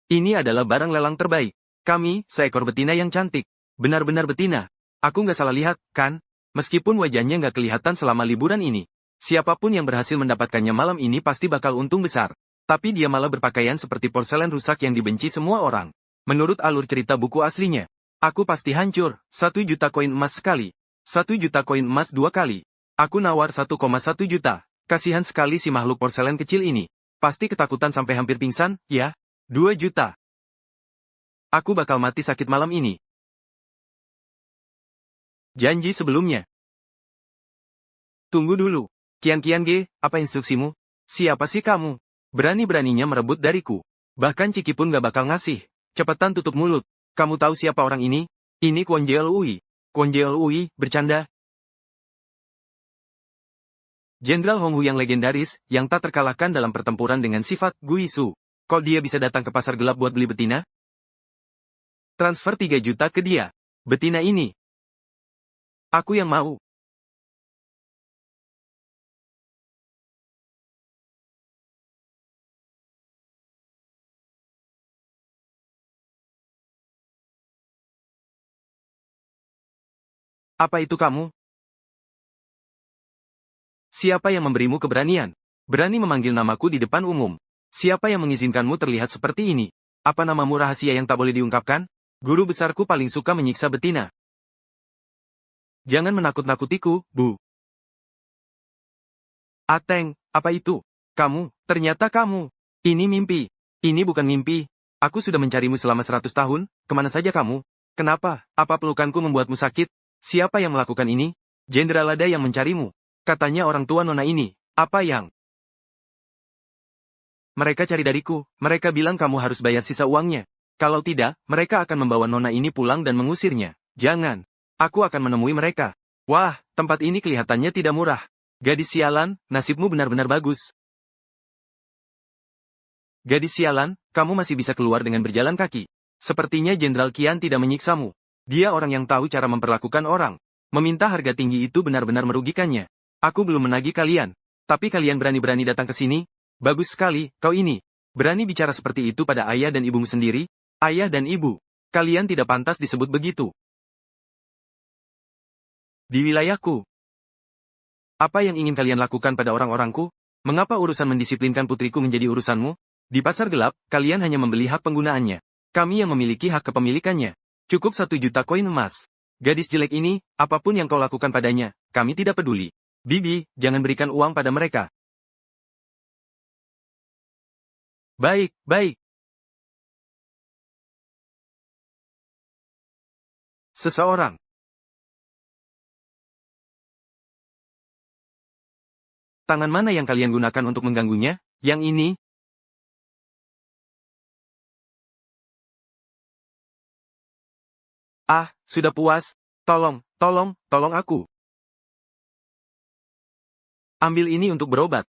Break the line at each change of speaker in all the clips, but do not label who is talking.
Ini adalah barang lelang terbaik. Kami, seekor betina yang cantik. Benar-benar betina. Aku nggak salah lihat, kan? Meskipun wajahnya nggak kelihatan selama liburan ini. Siapapun yang berhasil mendapatkannya malam ini pasti bakal untung besar. Tapi dia malah berpakaian seperti porselen rusak yang dibenci semua orang. Menurut alur cerita buku aslinya, aku pasti hancur. 1 juta koin emas sekali. 1 juta koin emas 2 kali. Aku nawar 1,1 juta. Kasihan sekali si makhluk porselen kecil ini. Pasti ketakutan sampai hampir pingsan, ya? 2 juta. Aku bakal mati sakit malam ini. Janji sebelumnya. Tunggu dulu. Kian Ge, apa instruksimu? Siapa sih kamu? Berani-beraninya merebut dariku. Bahkan Ciki pun gak bakal ngasih. Cepetan tutup mulut. Kamu tahu siapa orang ini? Ini Kwon Jeolui. Kwon Jeolui, bercanda. Jenderal Honghu yang legendaris, yang tak terkalahkan dalam pertempuran dengan sifat Guisu. Kok dia bisa datang ke pasar gelap buat beli betina? Transfer 3 juta ke dia. Betina ini. Aku yang mau. Apa itu kamu? Siapa yang memberimu keberanian? Berani memanggil namaku di depan umum. Siapa yang mengizinkanmu terlihat seperti ini? Apa namamu rahasia yang tak boleh diungkapkan? Guru besarku paling suka menyiksa betina. Jangan menakut-nakutiku, Bu. Ateng, apa itu? Kamu, ternyata kamu. Ini mimpi. Ini bukan mimpi. Aku sudah mencarimu selama 100 tahun, kemana saja kamu? Kenapa? Apa pelukanku membuatmu sakit? Siapa yang melakukan ini? Jenderal Lada yang mencarimu. Katanya orang tua nona ini. Apa yang mereka cari dariku? Mereka bilang kamu harus bayar sisa uangnya. Kalau tidak, mereka akan membawa nona ini pulang dan mengusirnya. Jangan. Aku akan menemui mereka. Wah, tempat ini kelihatannya tidak murah. Gadis sialan, nasibmu benar-benar bagus. Gadis sialan, kamu masih bisa keluar dengan berjalan kaki. Sepertinya Jenderal Qian tidak menyiksamu. Dia orang yang tahu cara memperlakukan orang. Meminta harga tinggi itu benar-benar merugikannya. Aku belum menagih kalian. Tapi kalian berani-berani datang ke sini? Bagus sekali, kau ini. Berani bicara seperti itu pada ayah dan ibumu sendiri? Ayah dan ibu. Kalian tidak pantas disebut begitu. Di wilayahku. Apa yang ingin kalian lakukan pada orang-orangku? Mengapa urusan mendisiplinkan putriku menjadi urusanmu? Di pasar gelap, kalian hanya membeli hak penggunaannya. Kami yang memiliki hak kepemilikannya. Cukup 1 juta koin emas. Gadis jelek ini, apapun yang kau lakukan padanya, kami tidak peduli. Bibi, jangan berikan uang pada mereka. Baik, baik. Seseorang. Tangan mana yang kalian gunakan untuk mengganggunya? Yang ini? Ah, sudah puas. Tolong aku. Ambil ini untuk berobat.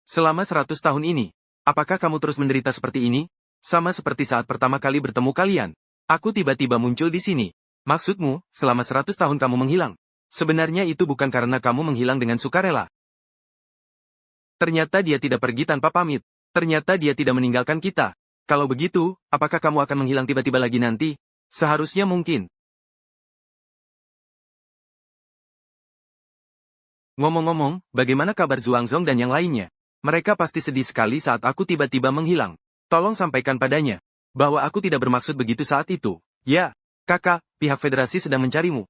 Selama 100 tahun ini, apakah kamu terus menderita seperti ini? Sama seperti saat pertama kali bertemu kalian. Aku tiba-tiba muncul di sini. Maksudmu, selama 100 tahun kamu menghilang. Sebenarnya itu bukan karena kamu menghilang dengan sukarela. Ternyata dia tidak pergi tanpa pamit. Ternyata dia tidak meninggalkan kita. Kalau begitu, apakah kamu akan menghilang tiba-tiba lagi nanti? Seharusnya mungkin. Ngomong-ngomong, bagaimana kabar Zuangzong dan yang lainnya? Mereka pasti sedih sekali saat aku tiba-tiba menghilang. Tolong sampaikan padanya bahwa aku tidak bermaksud begitu saat itu. Ya, kakak, pihak federasi sedang mencarimu.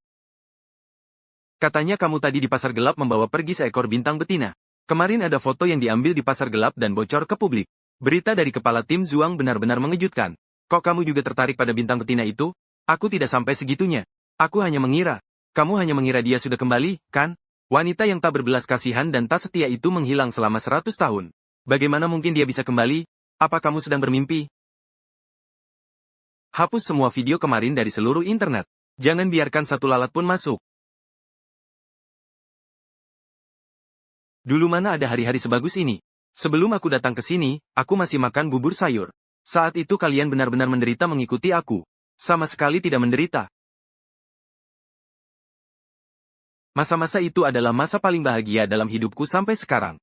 Katanya kamu tadi di pasar gelap membawa pergi seekor bintang betina. Kemarin ada foto yang diambil di pasar gelap dan bocor ke publik. Berita dari kepala tim Zuang benar-benar mengejutkan. Kok kamu juga tertarik pada bintang betina itu? Aku tidak sampai segitunya. Aku hanya mengira. Kamu hanya mengira dia sudah kembali, kan? Wanita yang tak berbelas kasihan dan tak setia itu menghilang selama 100 tahun. Bagaimana mungkin dia bisa kembali? Apa kamu sedang bermimpi? Hapus semua video kemarin dari seluruh internet. Jangan biarkan satu lalat pun masuk. Dulu mana ada hari-hari sebagus ini? Sebelum aku datang ke sini, aku masih makan bubur sayur. Saat itu kalian benar-benar menderita mengikuti aku. Sama sekali tidak menderita. Masa-masa itu adalah masa paling bahagia dalam hidupku sampai sekarang.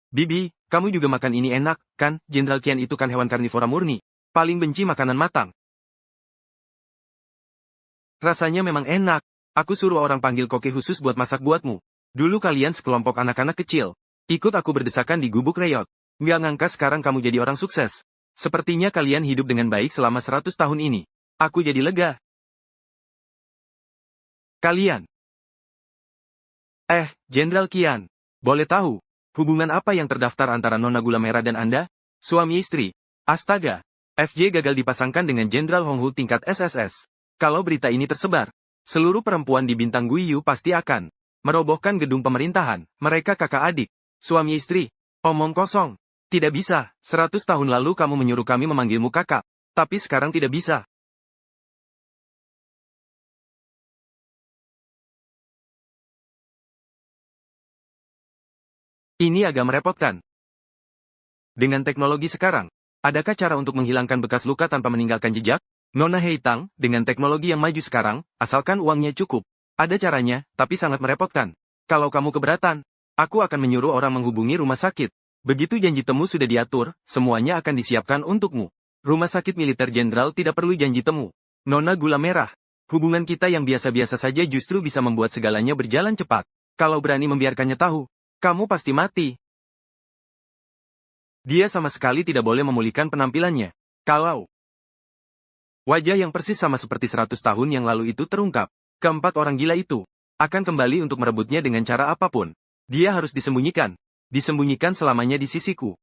Bibi, kamu juga makan ini enak, kan? Jenderal Qian itu kan hewan karnivora murni. Paling benci makanan matang. Rasanya memang enak. Aku suruh orang panggil koki khusus buat masak buatmu. Dulu kalian sekelompok anak-anak kecil. Ikut aku berdesakan di gubuk reot. Nggak ngangka sekarang kamu jadi orang sukses. Sepertinya kalian hidup dengan baik selama 100 tahun ini. Aku jadi lega. Kalian. Jenderal Qian. Boleh tahu, hubungan apa yang terdaftar antara Nona Gula Merah dan Anda? Suami istri. Astaga. FJ gagal dipasangkan dengan Jenderal Honghu tingkat SSS. Kalau berita ini tersebar, seluruh perempuan di bintang Guiyu pasti akan merobohkan gedung pemerintahan. Mereka kakak adik. Suami istri. Omong kosong. Tidak bisa. 100 tahun lalu kamu menyuruh kami memanggilmu kakak. Tapi sekarang tidak bisa. Ini agak merepotkan. Dengan teknologi sekarang, adakah cara untuk menghilangkan bekas luka tanpa meninggalkan jejak? Nona Heitang, dengan teknologi yang maju sekarang, asalkan uangnya cukup. Ada caranya, tapi sangat merepotkan. Kalau kamu keberatan, aku akan menyuruh orang menghubungi rumah sakit. Begitu janji temu sudah diatur, semuanya akan disiapkan untukmu. Rumah sakit militer jenderal tidak perlu janji temu. Nona Gula Merah. Hubungan kita yang biasa-biasa saja justru bisa membuat segalanya berjalan cepat. Kalau berani membiarkannya tahu, kamu pasti mati. Dia sama sekali tidak boleh memulihkan penampilannya. Kalau wajah yang persis sama seperti 100 tahun yang lalu itu terungkap, keempat orang gila itu akan kembali untuk merebutnya dengan cara apapun. Dia harus disembunyikan. Disembunyikan selamanya di sisiku.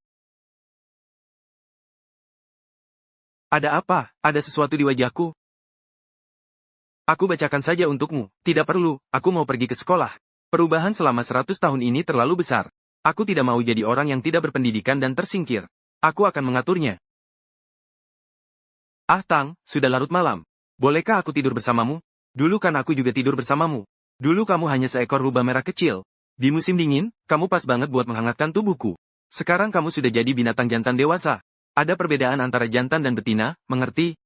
Ada apa? Ada sesuatu di wajahku? Aku bacakan saja untukmu. Tidak perlu, aku mau pergi ke sekolah. Perubahan selama 100 tahun ini terlalu besar. Aku tidak mau jadi orang yang tidak berpendidikan dan tersingkir. Aku akan mengaturnya. Tang, sudah larut malam. Bolehkah aku tidur bersamamu? Dulu kan aku juga tidur bersamamu. Dulu kamu hanya seekor rubah merah kecil. Di musim dingin, kamu pas banget buat menghangatkan tubuhku. Sekarang kamu sudah jadi binatang jantan dewasa. Ada perbedaan antara jantan dan betina, mengerti?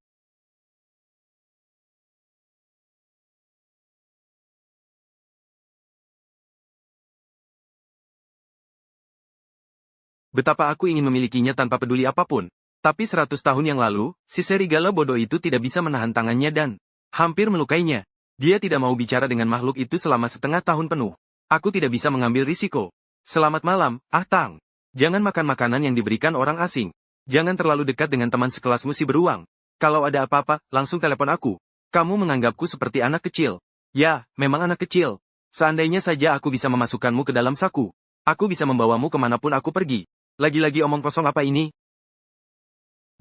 Betapa aku ingin memilikinya tanpa peduli apapun. Tapi 100 tahun yang lalu, si serigala bodoh itu tidak bisa menahan tangannya dan hampir melukainya. Dia tidak mau bicara dengan makhluk itu selama setengah tahun penuh. Aku tidak bisa mengambil risiko. Selamat malam, Tang. Jangan makan makanan yang diberikan orang asing. Jangan terlalu dekat dengan teman sekelasmu si beruang. Kalau ada apa-apa, langsung telepon aku. Kamu menganggapku seperti anak kecil. Ya, memang anak kecil. Seandainya saja aku bisa memasukkanmu ke dalam saku. Aku bisa membawamu kemanapun aku pergi. Lagi-lagi omong kosong apa ini?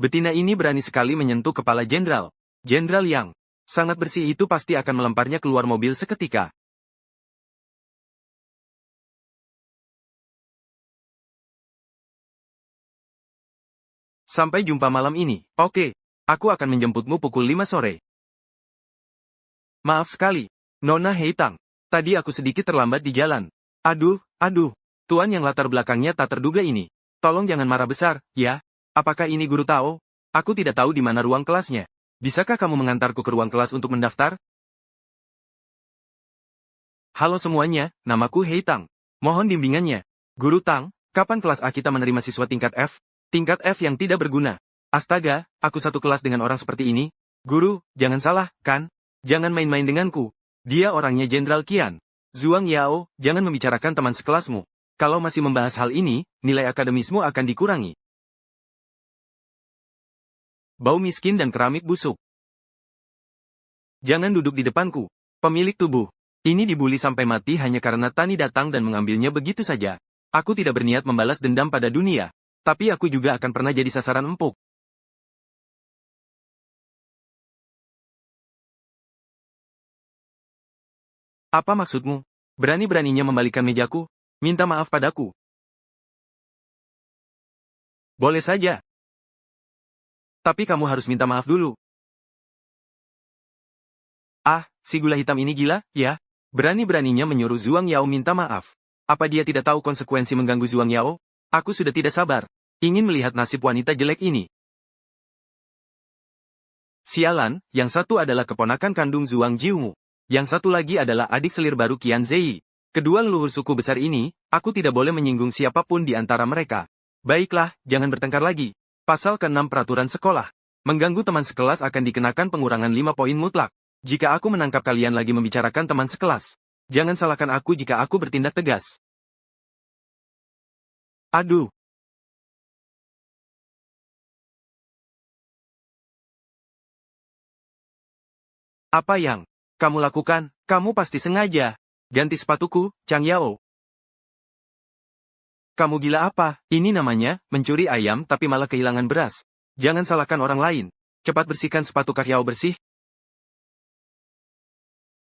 Betina ini berani sekali menyentuh kepala jenderal. Jenderal yang sangat bersih itu pasti akan melemparnya keluar mobil seketika. Sampai jumpa malam ini. Oke, aku akan menjemputmu pukul 5 sore. Maaf sekali, Nona Heitang. Tadi aku sedikit terlambat di jalan. Aduh, tuan yang latar belakangnya tak terduga ini. Tolong jangan marah besar, ya? Apakah ini guru Tao? Aku tidak tahu di mana ruang kelasnya. Bisakah kamu mengantarku ke ruang kelas untuk mendaftar? Halo semuanya, namaku Heitang. Mohon bimbingannya. Guru Tang, kapan kelas A kita menerima siswa tingkat F? Tingkat F yang tidak berguna. Astaga, aku satu kelas dengan orang seperti ini. Guru, jangan salah, kan? Jangan main-main denganku. Dia orangnya Jenderal Qian. Zhuang Yao, jangan membicarakan teman sekelasmu. Kalau masih membahas hal ini, nilai akademismu akan dikurangi. Bau miskin dan keramik busuk. Jangan duduk di depanku. Pemilik tubuh. Ini dibully sampai mati hanya karena Tani datang dan mengambilnya begitu saja. Aku tidak berniat membalas dendam pada dunia. Tapi aku juga akan pernah jadi sasaran empuk. Apa maksudmu? Berani-beraninya membalikkan mejaku? Minta maaf padaku. Boleh saja. Tapi kamu harus minta maaf dulu. Si gula hitam ini gila, ya? Berani-beraninya menyuruh Zhuang Yao minta maaf. Apa dia tidak tahu konsekuensi mengganggu Zhuang Yao? Aku sudah tidak sabar. Ingin melihat nasib wanita jelek ini. Sialan, yang satu adalah keponakan kandung Zhuang Jiumu. Yang satu lagi adalah adik selir baru Qian Zei. Kedua leluhur suku besar ini, aku tidak boleh menyinggung siapapun di antara mereka. Baiklah, jangan bertengkar lagi. Pasal ke-6 Peraturan Sekolah. Mengganggu teman sekelas akan dikenakan pengurangan 5 poin mutlak. Jika aku menangkap kalian lagi membicarakan teman sekelas, jangan salahkan aku jika aku bertindak tegas. Aduh. Apa yang kamu lakukan? Kamu pasti sengaja. Ganti sepatuku, Chang Yao. Kamu gila apa? Ini namanya, mencuri ayam tapi malah kehilangan beras. Jangan salahkan orang lain. Cepat bersihkan sepatu Kak Yao bersih.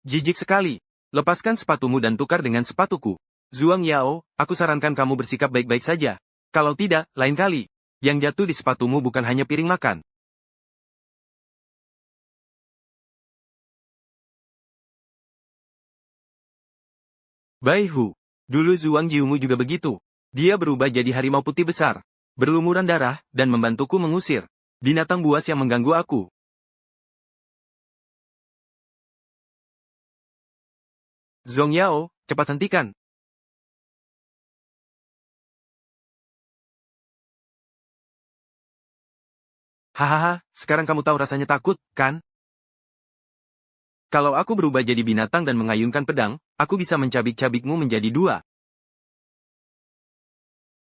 Jijik sekali. Lepaskan sepatumu dan tukar dengan sepatuku. Zhuang Yao, aku sarankan kamu bersikap baik-baik saja. Kalau tidak, lain kali. Yang jatuh di sepatumu bukan hanya piring makan. Bai Hu. Dulu Zhuang Jiumu juga begitu. Dia berubah jadi harimau putih besar, berlumuran darah, dan membantuku mengusir binatang buas yang mengganggu aku. Zhong Yao, cepat hentikan. Hahaha, sekarang kamu tahu rasanya takut, kan? Kalau aku berubah jadi binatang dan mengayunkan pedang, aku bisa mencabik-cabikmu menjadi dua.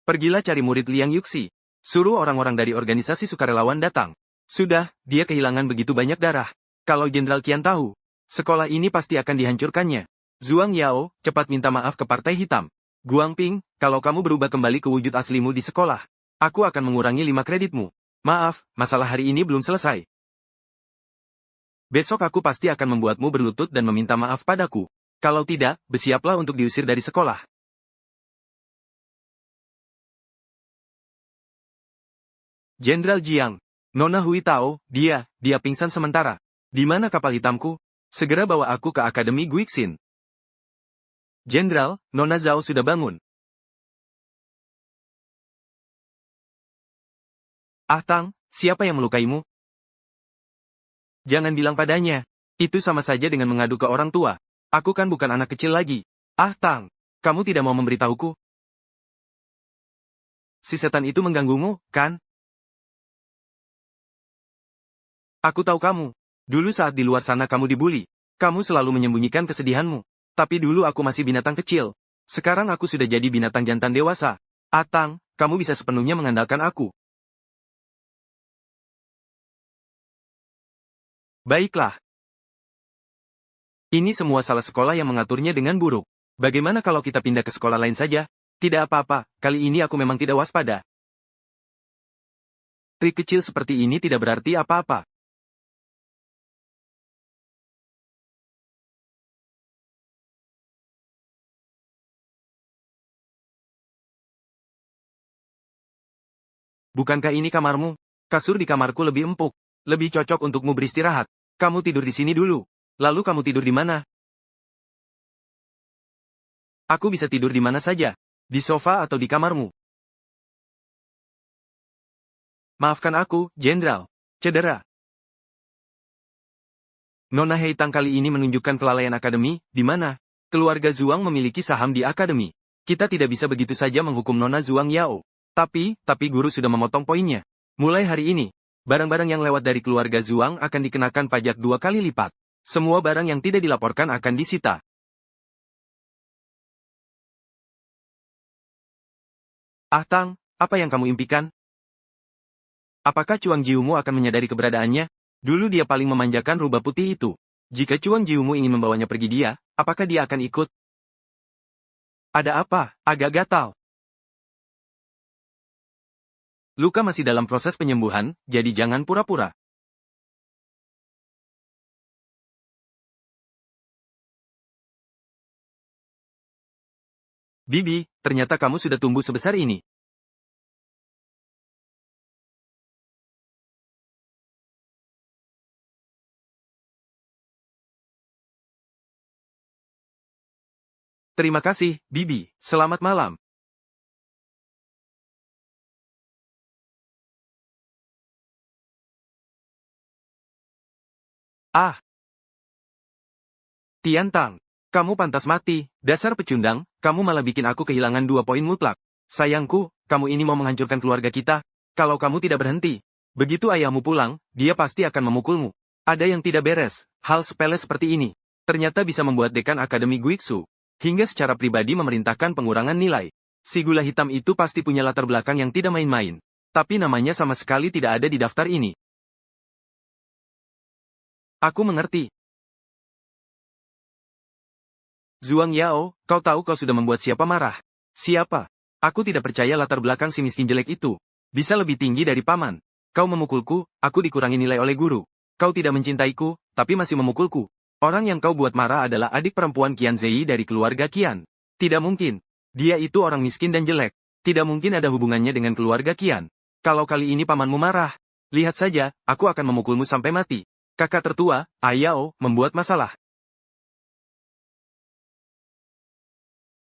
Pergilah cari murid Liang Yuxi. Suruh orang-orang dari organisasi sukarelawan datang. Sudah, dia kehilangan begitu banyak darah. Kalau Jenderal Qian tahu, sekolah ini pasti akan dihancurkannya. Zhuang Yao, cepat minta maaf ke Partai Hitam. Guangping, kalau kamu berubah kembali ke wujud aslimu di sekolah, aku akan mengurangi 5 kreditmu. Maaf, masalah hari ini belum selesai. Besok aku pasti akan membuatmu berlutut dan meminta maaf padaku. Kalau tidak, bersiaplah untuk diusir dari sekolah. Jenderal Jiang. Nona Hui Tao, dia pingsan sementara. Di mana kapal hitamku? Segera bawa aku ke Akademi Guixin. Jenderal, Nona Zhao sudah bangun. Ah Tang, siapa yang melukaimu? Jangan bilang padanya. Itu sama saja dengan mengadu ke orang tua. Aku kan bukan anak kecil lagi. Ah Tang, kamu tidak mau memberitahuku? Si setan itu mengganggumu, kan? Aku tahu kamu. Dulu saat di luar sana kamu dibully. Kamu selalu menyembunyikan kesedihanmu. Tapi dulu aku masih binatang kecil. Sekarang aku sudah jadi binatang jantan dewasa. Atang, kamu bisa sepenuhnya mengandalkan aku. Baiklah. Ini semua salah sekolah yang mengaturnya dengan buruk. Bagaimana kalau kita pindah ke sekolah lain saja? Tidak apa-apa, kali ini aku memang tidak waspada. Trik kecil seperti ini tidak berarti apa-apa. Bukankah ini kamarmu? Kasur di kamarku lebih empuk. Lebih cocok untukmu beristirahat. Kamu tidur di sini dulu. Lalu kamu tidur di mana? Aku bisa tidur di mana saja. Di sofa atau di kamarmu. Maafkan aku, Jenderal. Cedera. Nona Heitang kali ini menunjukkan kelalaian akademi, di mana keluarga Zhuang memiliki saham di akademi. Kita tidak bisa begitu saja menghukum Nona Zhuang Yao. Tapi guru sudah memotong poinnya. Mulai hari ini, barang-barang yang lewat dari keluarga Zhuang akan dikenakan pajak 2 kali lipat. Semua barang yang tidak dilaporkan akan disita. Ah Tang, apa yang kamu impikan? Apakah Chuang Jiumu akan menyadari keberadaannya? Dulu dia paling memanjakan rubah putih itu. Jika Chuang Jiumu ingin membawanya pergi dia, apakah dia akan ikut? Ada apa? Agak gatal. Luka masih dalam proses penyembuhan, jadi jangan pura-pura. Bibi, ternyata kamu sudah tumbuh sebesar ini. Terima kasih, Bibi. Selamat malam. Ah, Tian Tang, kamu pantas mati, dasar pecundang, kamu malah bikin aku kehilangan 2 poin mutlak. Sayangku, kamu ini mau menghancurkan keluarga kita. Kalau kamu tidak berhenti, begitu ayahmu pulang, dia pasti akan memukulmu. Ada yang tidak beres, hal sepele seperti ini. Ternyata bisa membuat dekan Akademi Guiksu, hingga secara pribadi memerintahkan pengurangan nilai. Si gula hitam itu pasti punya latar belakang yang tidak main-main. Tapi namanya sama sekali tidak ada di daftar ini. Aku mengerti. Zhuang Yao, kau tahu kau sudah membuat siapa marah? Siapa? Aku tidak percaya latar belakang si miskin jelek itu. Bisa lebih tinggi dari paman. Kau memukulku, aku dikurangi nilai oleh guru. Kau tidak mencintaiku, tapi masih memukulku. Orang yang kau buat marah adalah adik perempuan Qian Zei dari keluarga Qian. Tidak mungkin. Dia itu orang miskin dan jelek. Tidak mungkin ada hubungannya dengan keluarga Qian. Kalau kali ini pamanmu marah, lihat saja, aku akan memukulmu sampai mati. Kakak tertua, Ayao, membuat masalah.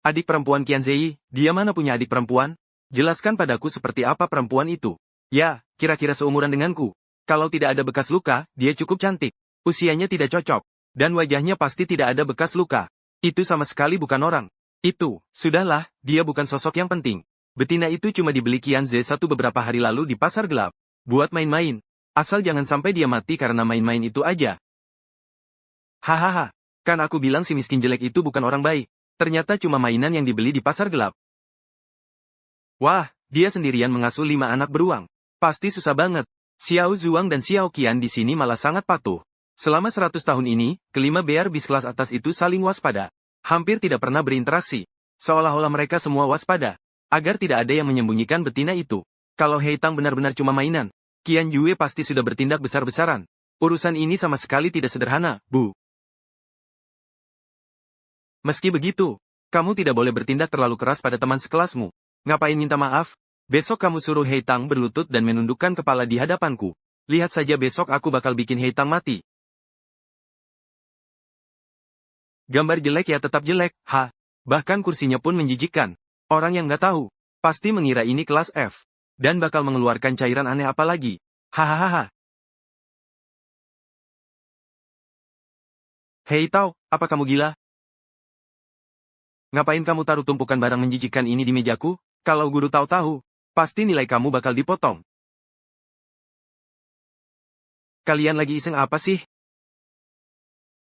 Adik perempuan Qian Zei, dia mana punya adik perempuan? Jelaskan padaku seperti apa perempuan itu. Ya, kira-kira seumuran denganku. Kalau tidak ada bekas luka, dia cukup cantik. Usianya tidak cocok. Dan wajahnya pasti tidak ada bekas luka. Itu sama sekali bukan orang. Itu, sudahlah, dia bukan sosok yang penting. Betina itu cuma dibeli Qian Z1 beberapa hari lalu di pasar gelap. Buat main-main. Asal jangan sampai dia mati karena main-main itu aja. Hahaha, kan aku bilang si miskin jelek itu bukan orang baik. Ternyata cuma mainan yang dibeli di pasar gelap. Wah, dia sendirian mengasuh 5 anak beruang. Pasti susah banget. Xiao Zhuang dan Xiao Qian di sini malah sangat patuh. Selama 100 tahun ini, kelima bear bis kelas atas itu saling waspada. Hampir tidak pernah berinteraksi. Seolah-olah mereka semua waspada. Agar tidak ada yang menyembunyikan betina itu. Kalau Heitang benar-benar cuma mainan, Qian Yue pasti sudah bertindak besar-besaran. Urusan ini sama sekali tidak sederhana, Bu. Meski begitu, kamu tidak boleh bertindak terlalu keras pada teman sekelasmu. Ngapain minta maaf? Besok kamu suruh Heitang berlutut dan menundukkan kepala di hadapanku. Lihat saja besok aku bakal bikin Heitang mati. Gambar jelek ya tetap jelek, ha. Bahkan kursinya pun menjijikkan. Orang yang nggak tahu, pasti mengira ini kelas F. Dan bakal mengeluarkan cairan aneh apa lagi. Hahaha. Hei Tao, apa kamu gila? Ngapain kamu taruh tumpukan barang menjijikkan ini di mejaku? Kalau guru tahu, pasti nilai kamu bakal dipotong. Kalian lagi iseng apa sih?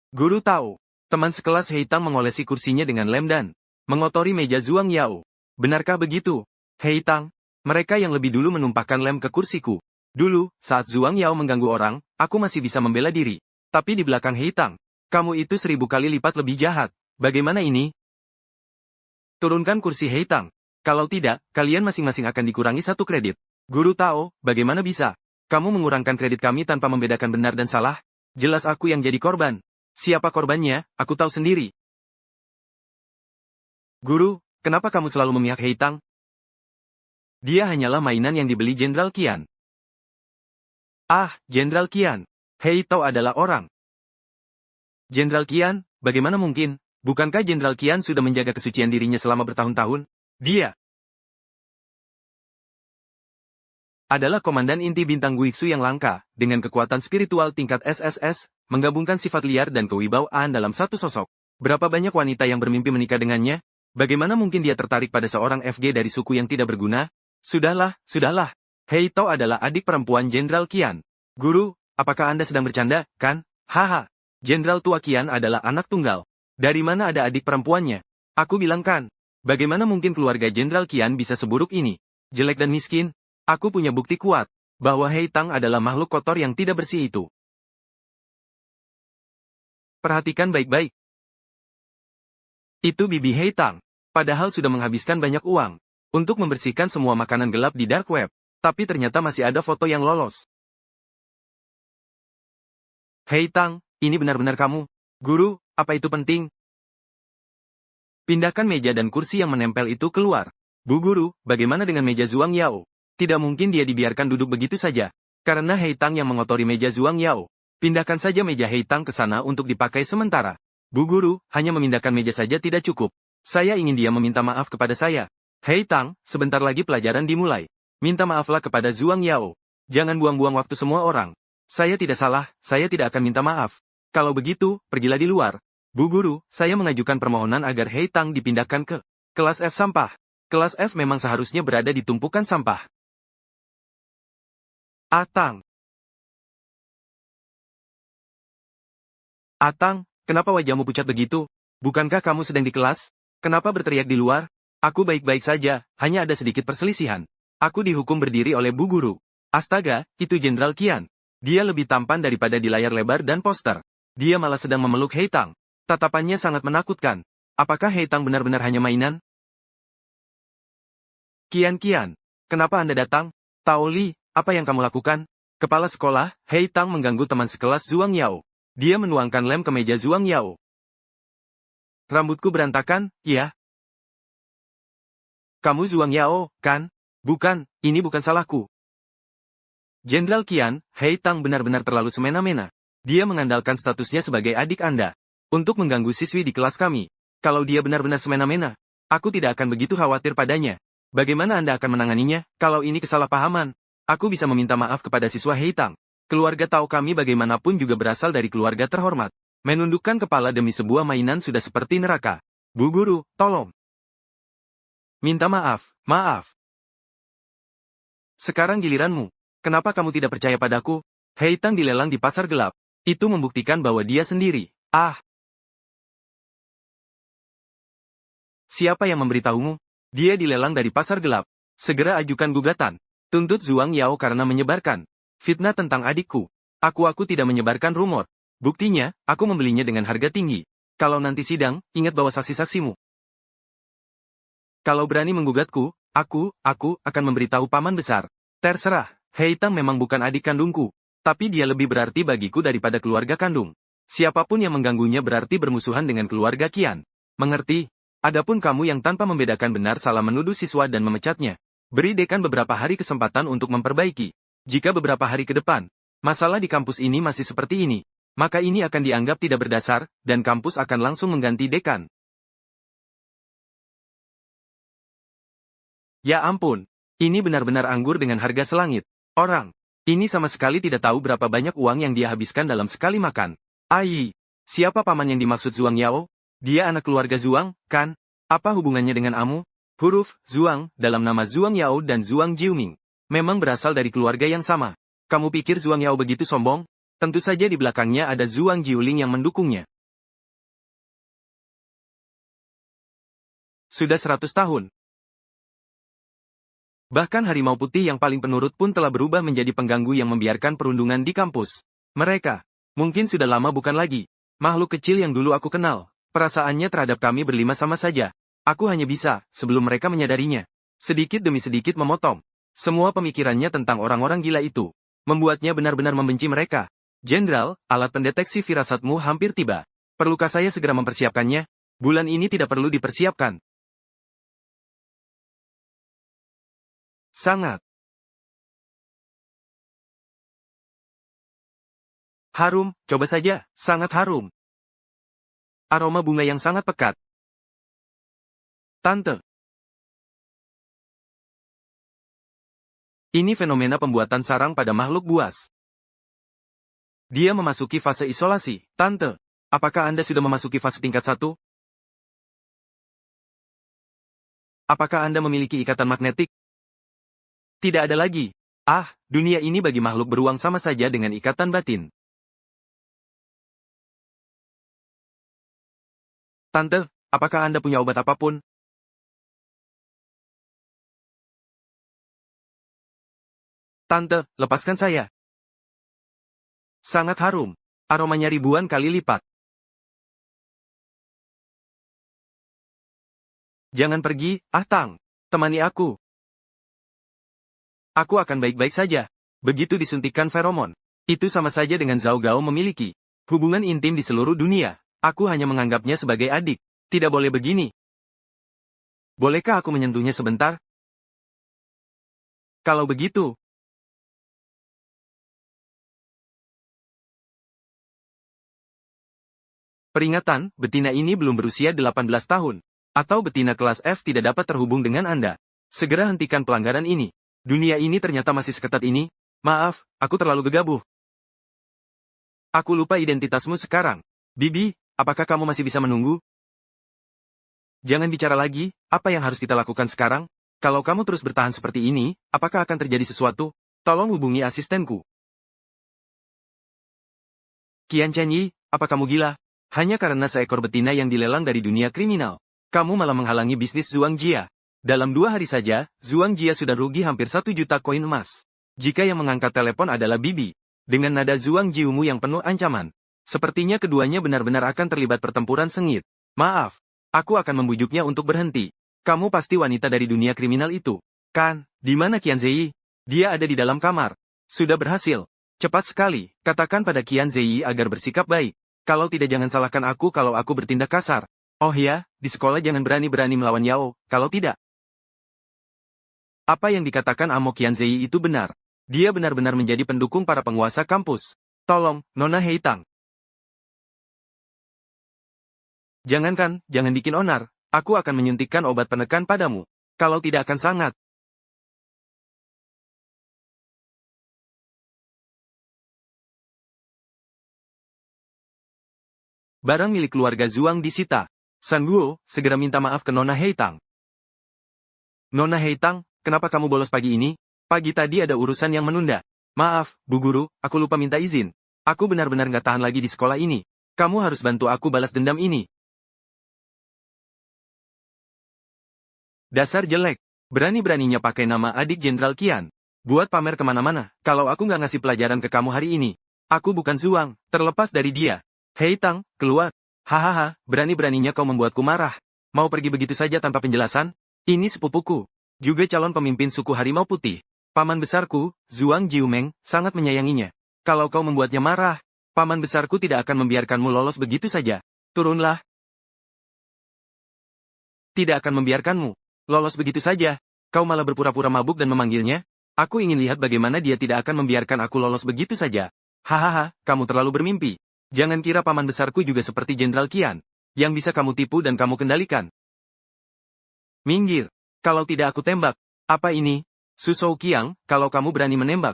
Guru tahu. Teman sekelas Heitang mengolesi kursinya dengan lem dan mengotori meja Zhuang Yao. Benarkah begitu? Heitang, mereka yang lebih dulu menumpahkan lem ke kursiku. Dulu, saat Zhuang Yao mengganggu orang, aku masih bisa membela diri. Tapi di belakang Heitang, kamu itu 1000 kali lipat lebih jahat. Bagaimana ini? Turunkan kursi Heitang. Kalau tidak, kalian masing-masing akan dikurangi 1 kredit. Guru Tao, bagaimana bisa? Kamu mengurangkan kredit kami tanpa membedakan benar dan salah? Jelas aku yang jadi korban. Siapa korbannya, aku tahu sendiri. Guru, kenapa kamu selalu memihak Heitang? Dia hanyalah mainan yang dibeli Jenderal Qian. Ah, Jenderal Qian. Hei Tao adalah orang. Jenderal Qian, bagaimana mungkin? Bukankah Jenderal Qian sudah menjaga kesucian dirinya selama bertahun-tahun? Dia adalah komandan inti bintang Guiksu yang langka, dengan kekuatan spiritual tingkat SSS, menggabungkan sifat liar dan kewibawaan dalam satu sosok. Berapa banyak wanita yang bermimpi menikah dengannya? Bagaimana mungkin dia tertarik pada seorang FG dari suku yang tidak berguna? Sudahlah. Hei Tao adalah adik perempuan Jenderal Qian. Guru, apakah Anda sedang bercanda, kan? Haha. Jenderal tua Qian adalah anak tunggal. Dari mana ada adik perempuannya? Aku bilang kan. Bagaimana mungkin keluarga Jenderal Qian bisa seburuk ini? Jelek dan miskin? Aku punya bukti kuat, bahwa Heitang adalah makhluk kotor yang tidak bersih itu. Perhatikan baik-baik. Itu bibi Heitang. Padahal sudah menghabiskan banyak uang, untuk membersihkan semua makanan gelap di dark web. Tapi ternyata masih ada foto yang lolos. Heitang, ini benar-benar kamu. Guru, apa itu penting? Pindahkan meja dan kursi yang menempel itu keluar. Bu Guru, bagaimana dengan meja Zhuang Yao? Tidak mungkin dia dibiarkan duduk begitu saja. Karena Heitang yang mengotori meja Zhuang Yao. Pindahkan saja meja Heitang ke sana untuk dipakai sementara. Bu Guru, hanya memindahkan meja saja tidak cukup. Saya ingin dia meminta maaf kepada saya. Heitang, sebentar lagi pelajaran dimulai. Minta maaflah kepada Zhuang Yao. Jangan buang-buang waktu semua orang. Saya tidak salah, saya tidak akan minta maaf. Kalau begitu, pergilah di luar. Bu Guru, saya mengajukan permohonan agar Hei Tang dipindahkan ke kelas F sampah. Kelas F memang seharusnya berada di tumpukan sampah. Atang. Atang, kenapa wajahmu pucat begitu? Bukankah kamu sedang di kelas? Kenapa berteriak di luar? Aku baik-baik saja, hanya ada sedikit perselisihan. Aku dihukum berdiri oleh Bu Guru. Astaga, itu Jenderal Qian. Dia lebih tampan daripada di layar lebar dan poster. Dia malah sedang memeluk Hei Tang. Tatapannya sangat menakutkan. Apakah Hei Tang benar-benar hanya mainan? Qian, kenapa Anda datang? Tao Li, apa yang kamu lakukan? Kepala sekolah, Hei Tang mengganggu teman sekelas Zhuang Yao. Dia menuangkan lem ke meja Zhuang Yao. Rambutku berantakan, ya? Kamu Zhuang Yao, kan? Bukan, ini bukan salahku. Jenderal Qian, Hei Tang benar-benar terlalu semena-mena. Dia mengandalkan statusnya sebagai adik Anda untuk mengganggu siswi di kelas kami. Kalau dia benar-benar semena-mena, aku tidak akan begitu khawatir padanya. Bagaimana Anda akan menanganinya? Kalau ini kesalahpahaman, aku bisa meminta maaf kepada siswa Hei Tang. Keluarga Tao kami bagaimanapun juga berasal dari keluarga terhormat. Menundukkan kepala demi sebuah mainan sudah seperti neraka. Bu Guru, tolong. Minta maaf, maaf. Sekarang giliranmu. Kenapa kamu tidak percaya padaku? Hei Tang dilelang di pasar gelap. Itu membuktikan bahwa dia sendiri. Ah! Siapa yang memberitahumu? Dia dilelang dari pasar gelap. Segera ajukan gugatan. Tuntut Zhuang Yao karena menyebarkan fitnah tentang adikku. Aku tidak menyebarkan rumor. Buktinya, aku membelinya dengan harga tinggi. Kalau nanti sidang, ingat bawa saksi-saksimu. Kalau berani menggugatku, aku akan memberitahu paman besar. Terserah, Hei Tang memang bukan adik kandungku. Tapi dia lebih berarti bagiku daripada keluarga kandung. Siapapun yang mengganggunya berarti bermusuhan dengan keluarga Qian. Mengerti? Adapun kamu yang tanpa membedakan benar salah menuduh siswa dan memecatnya. Beri dekan beberapa hari kesempatan untuk memperbaiki. Jika beberapa hari ke depan, masalah di kampus ini masih seperti ini, maka ini akan dianggap tidak berdasar, dan kampus akan langsung mengganti dekan. Ya ampun, ini benar-benar anggur dengan harga selangit. Orang ini sama sekali tidak tahu berapa banyak uang yang dia habiskan dalam sekali makan. Ai, siapa paman yang dimaksud Zhuang Yao? Dia anak keluarga Zhuang, kan? Apa hubungannya dengan Amu? Huruf Zhuang dalam nama Zhuang Yao dan Zhuang Jiuming memang berasal dari keluarga yang sama. Kamu pikir Zhuang Yao begitu sombong? Tentu saja di belakangnya ada Zhuang Jiuling yang mendukungnya. Sudah 100 tahun. Bahkan harimau putih yang paling penurut pun telah berubah menjadi pengganggu yang membiarkan perundungan di kampus. Mereka mungkin sudah lama bukan lagi makhluk kecil yang dulu aku kenal. Perasaannya terhadap kami berlima sama saja. Aku hanya bisa, sebelum mereka menyadarinya, sedikit demi sedikit memotong semua pemikirannya tentang orang-orang gila itu. Membuatnya benar-benar membenci mereka. Jenderal, alat pendeteksi firasatmu hampir tiba. Perlukah saya segera mempersiapkannya? Bulan ini tidak perlu dipersiapkan. Sangat harum, coba saja, sangat harum. Aroma bunga yang sangat pekat. Tante. Ini fenomena pembuatan sarang pada makhluk buas. Dia memasuki fase isolasi. Tante, apakah Anda sudah memasuki fase tingkat 1? Apakah Anda memiliki ikatan magnetik? Tidak ada lagi. Ah, dunia ini bagi makhluk beruang sama saja dengan ikatan batin. Tante, apakah Anda punya obat apapun? Tante, lepaskan saya. Sangat harum. Aromanya ribuan kali lipat. Jangan pergi, Tang. Temani aku. Aku akan baik-baik saja. Begitu disuntikkan feromon. Itu sama saja dengan Zhao Gao memiliki hubungan intim di seluruh dunia. Aku hanya menganggapnya sebagai adik. Tidak boleh begini. Bolehkah aku menyentuhnya sebentar? Kalau begitu. Peringatan, betina ini belum berusia 18 tahun. Atau betina kelas F tidak dapat terhubung dengan Anda. Segera hentikan pelanggaran ini. Dunia ini ternyata masih seketat ini. Maaf, aku terlalu gegabah. Aku lupa identitasmu sekarang. Bibi, apakah kamu masih bisa menunggu? Jangan bicara lagi, apa yang harus kita lakukan sekarang? Kalau kamu terus bertahan seperti ini, apakah akan terjadi sesuatu? Tolong hubungi asistenku. Qian Chenyi, apa kamu gila? Hanya karena seekor betina yang dilelang dari dunia kriminal. Kamu malah menghalangi bisnis Zhuang Jia. Dalam 2 hari saja, Zhuang Jia sudah rugi hampir 1 juta koin emas. Jika yang mengangkat telepon adalah Bibi. Dengan nada Zhuang Jiumu yang penuh ancaman. Sepertinya keduanya benar-benar akan terlibat pertempuran sengit. Maaf. Aku akan membujuknya untuk berhenti. Kamu pasti wanita dari dunia kriminal itu. Kan, di mana Qian Ziyi? Dia ada di dalam kamar. Sudah berhasil. Cepat sekali, katakan pada Qian Ziyi agar bersikap baik. Kalau tidak jangan salahkan aku kalau aku bertindak kasar. Oh ya, di sekolah jangan berani-berani melawan Yao, kalau tidak. Apa yang dikatakan Amo Qian Ziyi itu benar. Dia benar-benar menjadi pendukung para penguasa kampus. Tolong, Nona Heitang. Jangankan, jangan bikin onar. Aku akan menyuntikkan obat penekan padamu. Kalau tidak akan sangat. Barang milik keluarga Zhuang disita. San Guo, segera minta maaf ke Nona Heitang. Nona Heitang, kenapa kamu bolos pagi ini? Pagi tadi ada urusan yang menunda. Maaf, Bu Guru, aku lupa minta izin. Aku benar-benar nggak tahan lagi di sekolah ini. Kamu harus bantu aku balas dendam ini. Dasar jelek. Berani-beraninya pakai nama adik Jenderal Qian. Buat pamer kemana-mana, kalau aku nggak ngasih pelajaran ke kamu hari ini. Aku bukan Zhuang, terlepas dari dia. Hei Tang, keluar. Hahaha, berani-beraninya kau membuatku marah. Mau pergi begitu saja tanpa penjelasan? Ini sepupuku. Juga calon pemimpin suku Harimau Putih. Paman besarku, Zhuang Jiumeng, sangat menyayanginya. Kalau kau membuatnya marah, paman besarku tidak akan membiarkanmu lolos begitu saja. Turunlah. Tidak akan membiarkanmu lolos begitu saja. Kau malah berpura-pura mabuk dan memanggilnya. Aku ingin lihat bagaimana dia tidak akan membiarkan aku lolos begitu saja. Hahaha, kamu terlalu bermimpi. Jangan kira paman besarku juga seperti Jenderal Qian, yang bisa kamu tipu dan kamu kendalikan. Minggir. Kalau tidak aku tembak. Apa ini? Susou Qiang, kalau kamu berani menembak.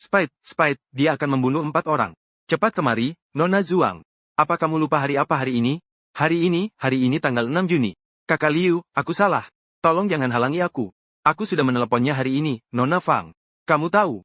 Spite, dia akan membunuh 4 orang. Cepat kemari, Nona Zhuang. Apa kamu lupa hari apa hari ini? Hari ini tanggal 6 Juni. Kakak Liu, aku salah. Tolong jangan halangi aku. Aku sudah meneleponnya hari ini, Nona Fang. Kamu tahu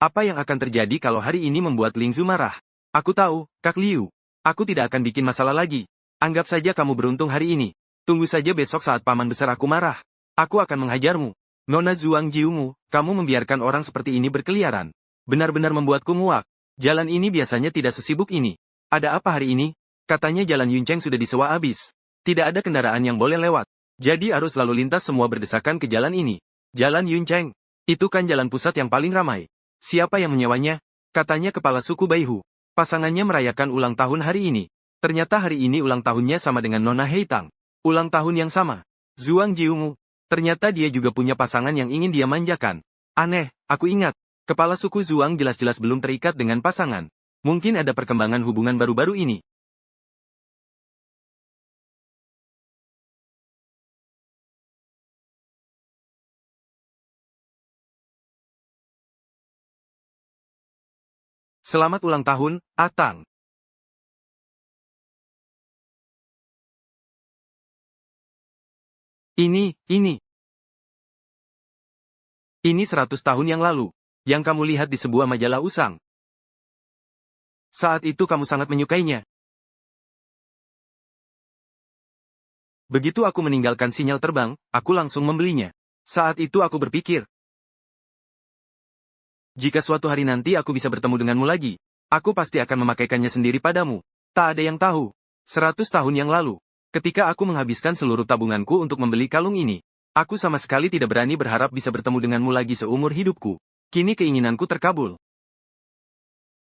apa yang akan terjadi kalau hari ini membuat Lingzu marah? Aku tahu, Kak Liu. Aku tidak akan bikin masalah lagi. Anggap saja kamu beruntung hari ini. Tunggu saja besok saat paman besar aku marah. Aku akan menghajarmu. Nona Zhuang Jiumu, kamu membiarkan orang seperti ini berkeliaran. Benar-benar membuatku muak. Jalan ini biasanya tidak sesibuk ini. Ada apa hari ini? Katanya jalan Yuncheng sudah disewa habis. Tidak ada kendaraan yang boleh lewat. Jadi arus lalu lintas semua berdesakan ke jalan ini. Jalan Yuncheng. Itu kan jalan pusat yang paling ramai. Siapa yang menyewanya? Katanya kepala suku Baihu. Pasangannya merayakan ulang tahun hari ini. Ternyata hari ini ulang tahunnya sama dengan Nona Heitang. Ulang tahun yang sama. Zhuang Jiumu. Ternyata dia juga punya pasangan yang ingin dia manjakan. Aneh, aku ingat. Kepala suku Zhuang jelas-jelas belum terikat dengan pasangan. Mungkin ada perkembangan hubungan baru-baru ini. Selamat ulang tahun, Atang. Ini. Ini 100 tahun yang lalu. Yang kamu lihat di sebuah majalah usang. Saat itu kamu sangat menyukainya. Begitu aku meninggalkan sinyal terbang, aku langsung membelinya. Saat itu aku berpikir, jika suatu hari nanti aku bisa bertemu denganmu lagi, aku pasti akan memakaikannya sendiri padamu. Tak ada yang tahu. 100 tahun yang lalu, ketika aku menghabiskan seluruh tabunganku untuk membeli kalung ini, aku sama sekali tidak berani berharap bisa bertemu denganmu lagi seumur hidupku. Kini keinginanku terkabul.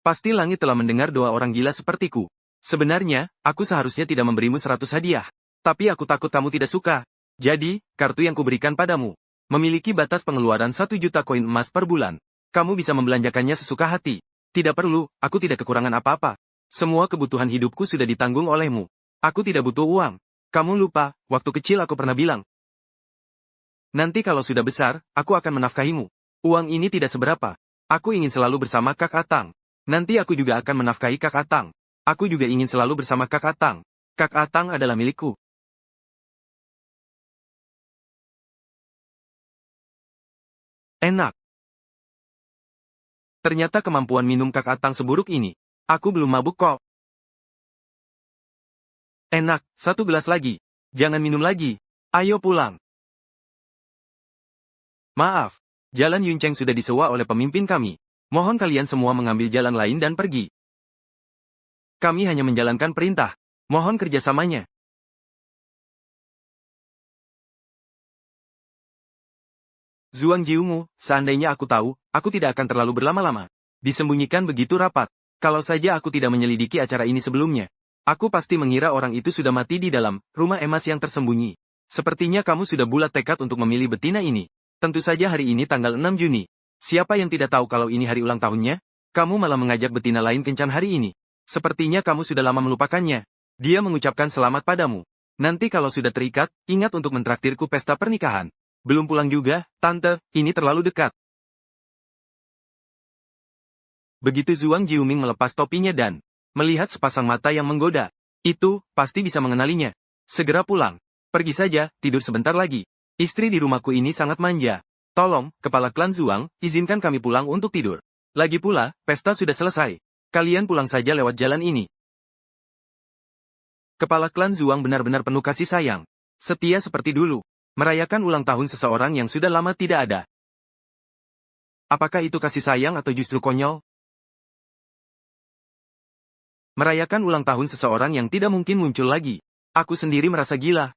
Pasti langit telah mendengar doa orang gila sepertiku. Sebenarnya, aku seharusnya tidak memberimu 100 hadiah. Tapi aku takut kamu tidak suka. Jadi, kartu yang kuberikan padamu memiliki batas pengeluaran 1 juta koin emas per bulan. Kamu bisa membelanjakannya sesuka hati. Tidak perlu, aku tidak kekurangan apa-apa. Semua kebutuhan hidupku sudah ditanggung olehmu. Aku tidak butuh uang. Kamu lupa, waktu kecil aku pernah bilang. Nanti kalau sudah besar, aku akan menafkahimu. Uang ini tidak seberapa. Aku ingin selalu bersama Kak Atang. Nanti aku juga akan menafkahi Kak Atang. Aku juga ingin selalu bersama Kak Atang. Kak Atang adalah milikku. Enak. Ternyata kemampuan minum Kak Atang seburuk ini. Aku belum mabuk kok. Enak, satu gelas lagi. Jangan minum lagi. Ayo pulang. Maaf. Jalan Yunceng sudah disewa oleh pemimpin kami. Mohon kalian semua mengambil jalan lain dan pergi. Kami hanya menjalankan perintah. Mohon kerjasamanya. Zuang Jiungu, seandainya aku tahu, aku tidak akan terlalu berlama-lama. Disembunyikan begitu rapat. Kalau saja aku tidak menyelidiki acara ini sebelumnya. Aku pasti mengira orang itu sudah mati di dalam rumah emas yang tersembunyi. Sepertinya kamu sudah bulat tekad untuk memilih betina ini. Tentu saja hari ini tanggal 6 Juni. Siapa yang tidak tahu kalau ini hari ulang tahunnya? Kamu malah mengajak betina lain kencan hari ini. Sepertinya kamu sudah lama melupakannya. Dia mengucapkan selamat padamu. Nanti kalau sudah terikat, ingat untuk mentraktirku pesta pernikahan. Belum pulang juga, Tante, ini terlalu dekat. Begitu Zuang Jiuming melepas topinya dan melihat sepasang mata yang menggoda. Itu, pasti bisa mengenalinya. Segera pulang. Pergi saja, tidur sebentar lagi. Istri di rumahku ini sangat manja. Tolong, kepala klan Zuang, izinkan kami pulang untuk tidur. Lagi pula, pesta sudah selesai. Kalian pulang saja lewat jalan ini. Kepala klan Zuang benar-benar penuh kasih sayang. Setia seperti dulu. Merayakan ulang tahun seseorang yang sudah lama tidak ada. Apakah itu kasih sayang atau justru konyol? Merayakan ulang tahun seseorang yang tidak mungkin muncul lagi. Aku sendiri merasa gila.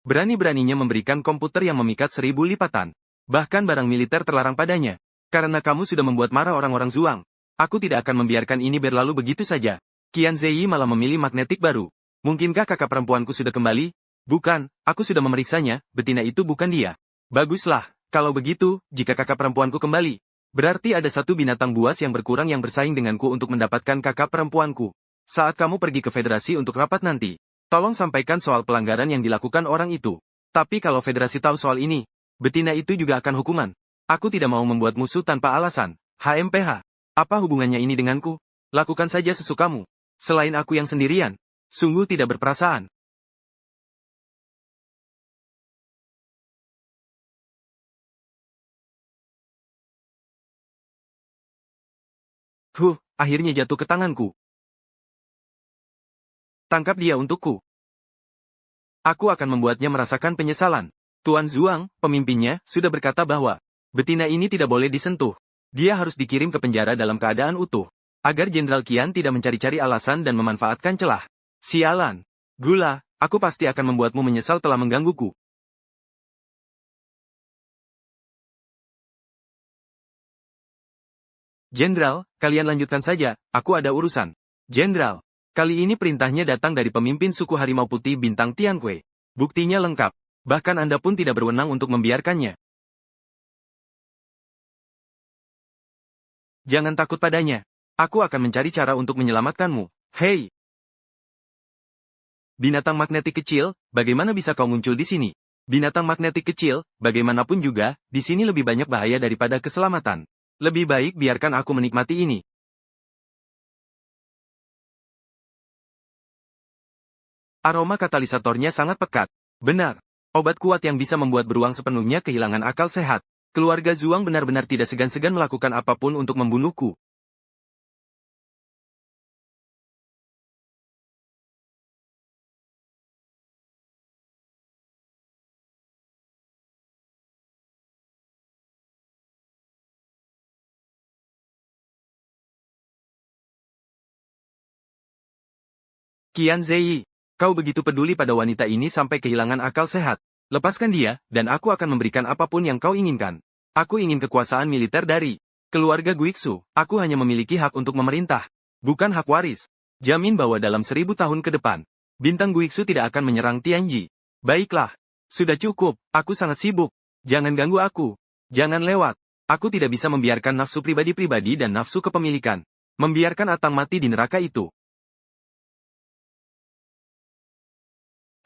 Berani-beraninya memberikan komputer yang memikat 1000 lipatan. Bahkan barang militer terlarang padanya. Karena kamu sudah membuat marah orang-orang Zuang. Aku tidak akan membiarkan ini berlalu begitu saja. Qian Ziyi malah memilih magnetik baru. Mungkinkah kakak perempuanku sudah kembali? Bukan, aku sudah memeriksanya, betina itu bukan dia. Baguslah, kalau begitu, jika kakak perempuanku kembali. Berarti ada satu binatang buas yang berkurang yang bersaing denganku untuk mendapatkan kakak perempuanku. Saat kamu pergi ke federasi untuk rapat nanti, tolong sampaikan soal pelanggaran yang dilakukan orang itu. Tapi kalau federasi tahu soal ini, betina itu juga akan hukuman. Aku tidak mau membuat musuh tanpa alasan. HMPH. Apa hubungannya ini denganku? Lakukan saja sesukamu. Selain aku yang sendirian, sungguh tidak berperasaan. Akhirnya jatuh ke tanganku. Tangkap dia untukku. Aku akan membuatnya merasakan penyesalan. Tuan Zuang, pemimpinnya, sudah berkata bahwa betina ini tidak boleh disentuh. Dia harus dikirim ke penjara dalam keadaan utuh. Agar Jenderal Qian tidak mencari-cari alasan dan memanfaatkan celah. Sialan. Gula, aku pasti akan membuatmu menyesal telah menggangguku. Jenderal, kalian lanjutkan saja, aku ada urusan. Jenderal, kali ini perintahnya datang dari pemimpin suku Harimau Putih Bintang Tianque. Buktinya lengkap. Bahkan Anda pun tidak berwenang untuk membiarkannya. Jangan takut padanya. Aku akan mencari cara untuk menyelamatkanmu. Hei! Binatang magnetik kecil, bagaimana bisa kau muncul di sini? Binatang magnetik kecil, bagaimanapun juga, di sini lebih banyak bahaya daripada keselamatan. Lebih baik biarkan aku menikmati ini. Aroma katalisatornya sangat pekat. Benar. Obat kuat yang bisa membuat beruang sepenuhnya kehilangan akal sehat. Keluarga Zuang benar-benar tidak segan-segan melakukan apapun untuk membunuhku. Qian Ziyi, kau begitu peduli pada wanita ini sampai kehilangan akal sehat. Lepaskan dia, dan aku akan memberikan apapun yang kau inginkan. Aku ingin kekuasaan militer dari keluarga Guiksu. Aku hanya memiliki hak untuk memerintah, bukan hak waris. Jamin bahwa dalam 1000 tahun ke depan, bintang Guiksu tidak akan menyerang Tianji. Baiklah. Sudah cukup, aku sangat sibuk. Jangan ganggu aku. Jangan lewat. Aku tidak bisa membiarkan nafsu pribadi-pribadi dan nafsu kepemilikan. Membiarkan Atang mati di neraka itu.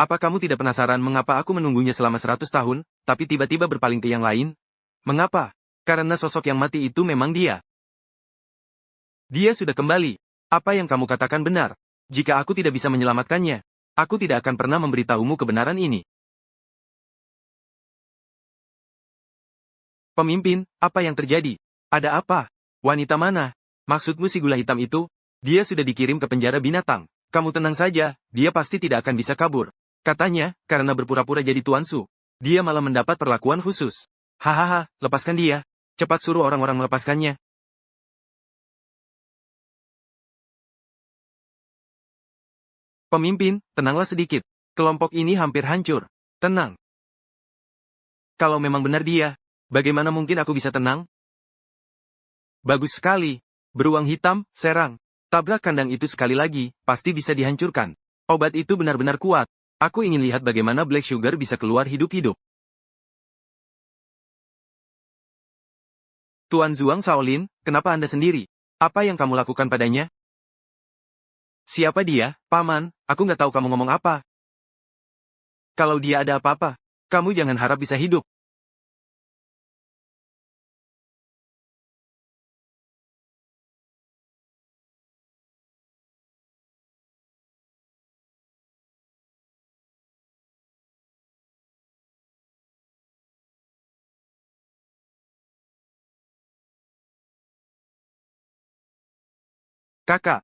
Apa kamu tidak penasaran mengapa aku menunggunya selama 100 tahun, tapi tiba-tiba berpaling ke yang lain? Mengapa? Karena sosok yang mati itu memang dia. Dia sudah kembali. Apa yang kamu katakan benar. Jika aku tidak bisa menyelamatkannya, aku tidak akan pernah memberitahumu kebenaran ini. Pemimpin, apa yang terjadi? Ada apa? Wanita mana? Maksudmu si gula hitam itu? Dia sudah dikirim ke penjara binatang. Kamu tenang saja, dia pasti tidak akan bisa kabur. Katanya, karena berpura-pura jadi Tuan Su, dia malah mendapat perlakuan khusus. Hahaha, lepaskan dia. Cepat suruh orang-orang melepaskannya. Pemimpin, tenanglah sedikit. Kelompok ini hampir hancur. Tenang. Kalau memang benar dia, bagaimana mungkin aku bisa tenang? Bagus sekali. Beruang hitam, serang. Tabrak kandang itu sekali lagi, pasti bisa dihancurkan. Obat itu benar-benar kuat. Aku ingin lihat bagaimana Black Sugar bisa keluar hidup-hidup. Tuan Zuang Shaolin, kenapa Anda sendiri? Apa yang kamu lakukan padanya? Siapa dia, Paman? Aku nggak tahu kamu ngomong apa. Kalau dia ada apa-apa, kamu jangan harap bisa hidup. Kakak.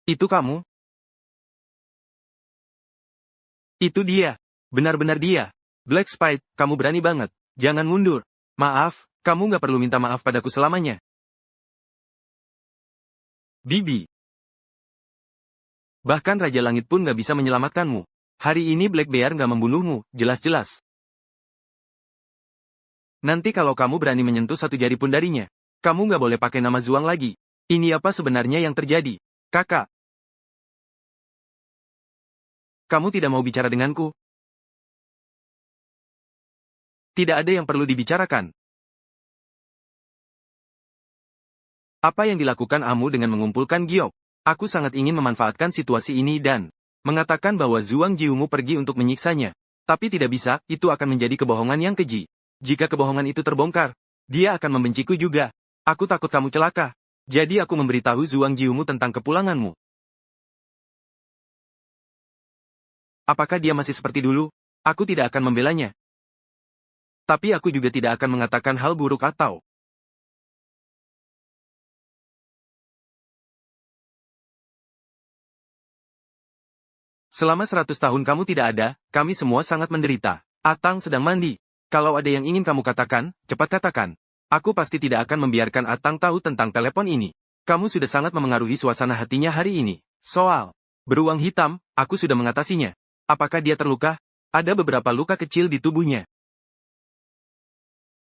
Itu kamu? Itu dia. Benar-benar dia. Black Spite, kamu berani banget. Jangan mundur. Maaf, kamu nggak perlu minta maaf padaku selamanya. Bibi. Bahkan Raja Langit pun nggak bisa menyelamatkanmu. Hari ini Black Bear nggak membunuhmu, jelas-jelas. Nanti kalau kamu berani menyentuh satu jari pun darinya, kamu nggak boleh pakai nama Zuang lagi. Ini apa sebenarnya yang terjadi? Kakak. Kamu tidak mau bicara denganku? Tidak ada yang perlu dibicarakan. Apa yang dilakukan Amu dengan mengumpulkan giok? Aku sangat ingin memanfaatkan situasi ini dan mengatakan bahwa Zuang Jiumu pergi untuk menyiksanya. Tapi tidak bisa, itu akan menjadi kebohongan yang keji. Jika kebohongan itu terbongkar, dia akan membenciku juga. Aku takut kamu celaka. Jadi aku memberitahu Zuang Jiumu tentang kepulanganmu. Apakah dia masih seperti dulu? Aku tidak akan membelanya. Tapi aku juga tidak akan mengatakan hal buruk atau selama 100 tahun kamu tidak ada, kami semua sangat menderita. Atang sedang mandi. Kalau ada yang ingin kamu katakan, cepat katakan. Aku pasti tidak akan membiarkan Atang tahu tentang telepon ini. Kamu sudah sangat memengaruhi suasana hatinya hari ini. Soal beruang hitam, aku sudah mengatasinya. Apakah dia terluka? Ada beberapa luka kecil di tubuhnya.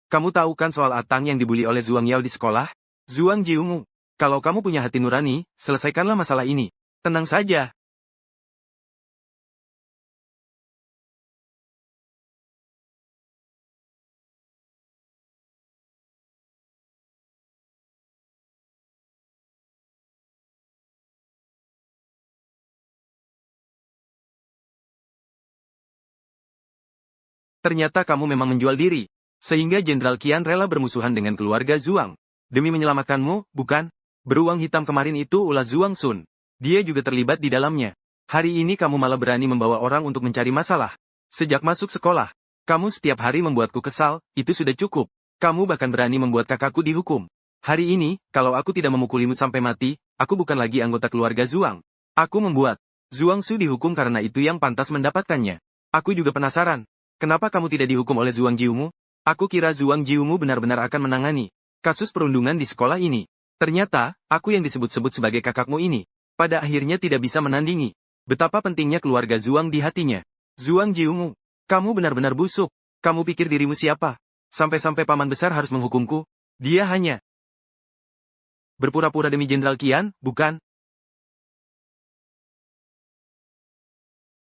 Kamu tahu kan soal Atang yang dibuli oleh Zuang Yao di sekolah? Zuang Jiumu. Kalau kamu punya hati nurani, selesaikanlah masalah ini. Tenang saja. Ternyata kamu memang menjual diri. Sehingga Jenderal Qian rela bermusuhan dengan keluarga Zuang. Demi menyelamatkanmu, bukan? Beruang hitam kemarin itu ulah Zuang Sun. Dia juga terlibat di dalamnya. Hari ini kamu malah berani membawa orang untuk mencari masalah. Sejak masuk sekolah, kamu setiap hari membuatku kesal, itu sudah cukup. Kamu bahkan berani membuat kakakku dihukum. Hari ini, kalau aku tidak memukulimu sampai mati, aku bukan lagi anggota keluarga Zuang. Aku membuat Zuang Su dihukum karena itu yang pantas mendapatkannya. Aku juga penasaran. Kenapa kamu tidak dihukum oleh Zuang Jiumu? Aku kira Zuang Jiumu benar-benar akan menangani kasus perundungan di sekolah ini. Ternyata, aku yang disebut-sebut sebagai kakakmu ini, pada akhirnya tidak bisa menandingi. Betapa pentingnya keluarga Zuang di hatinya. Zuang Jiumu, kamu benar-benar busuk. Kamu pikir dirimu siapa? Sampai-sampai paman besar harus menghukumku? Dia hanya berpura-pura demi Jenderal Qian, bukan?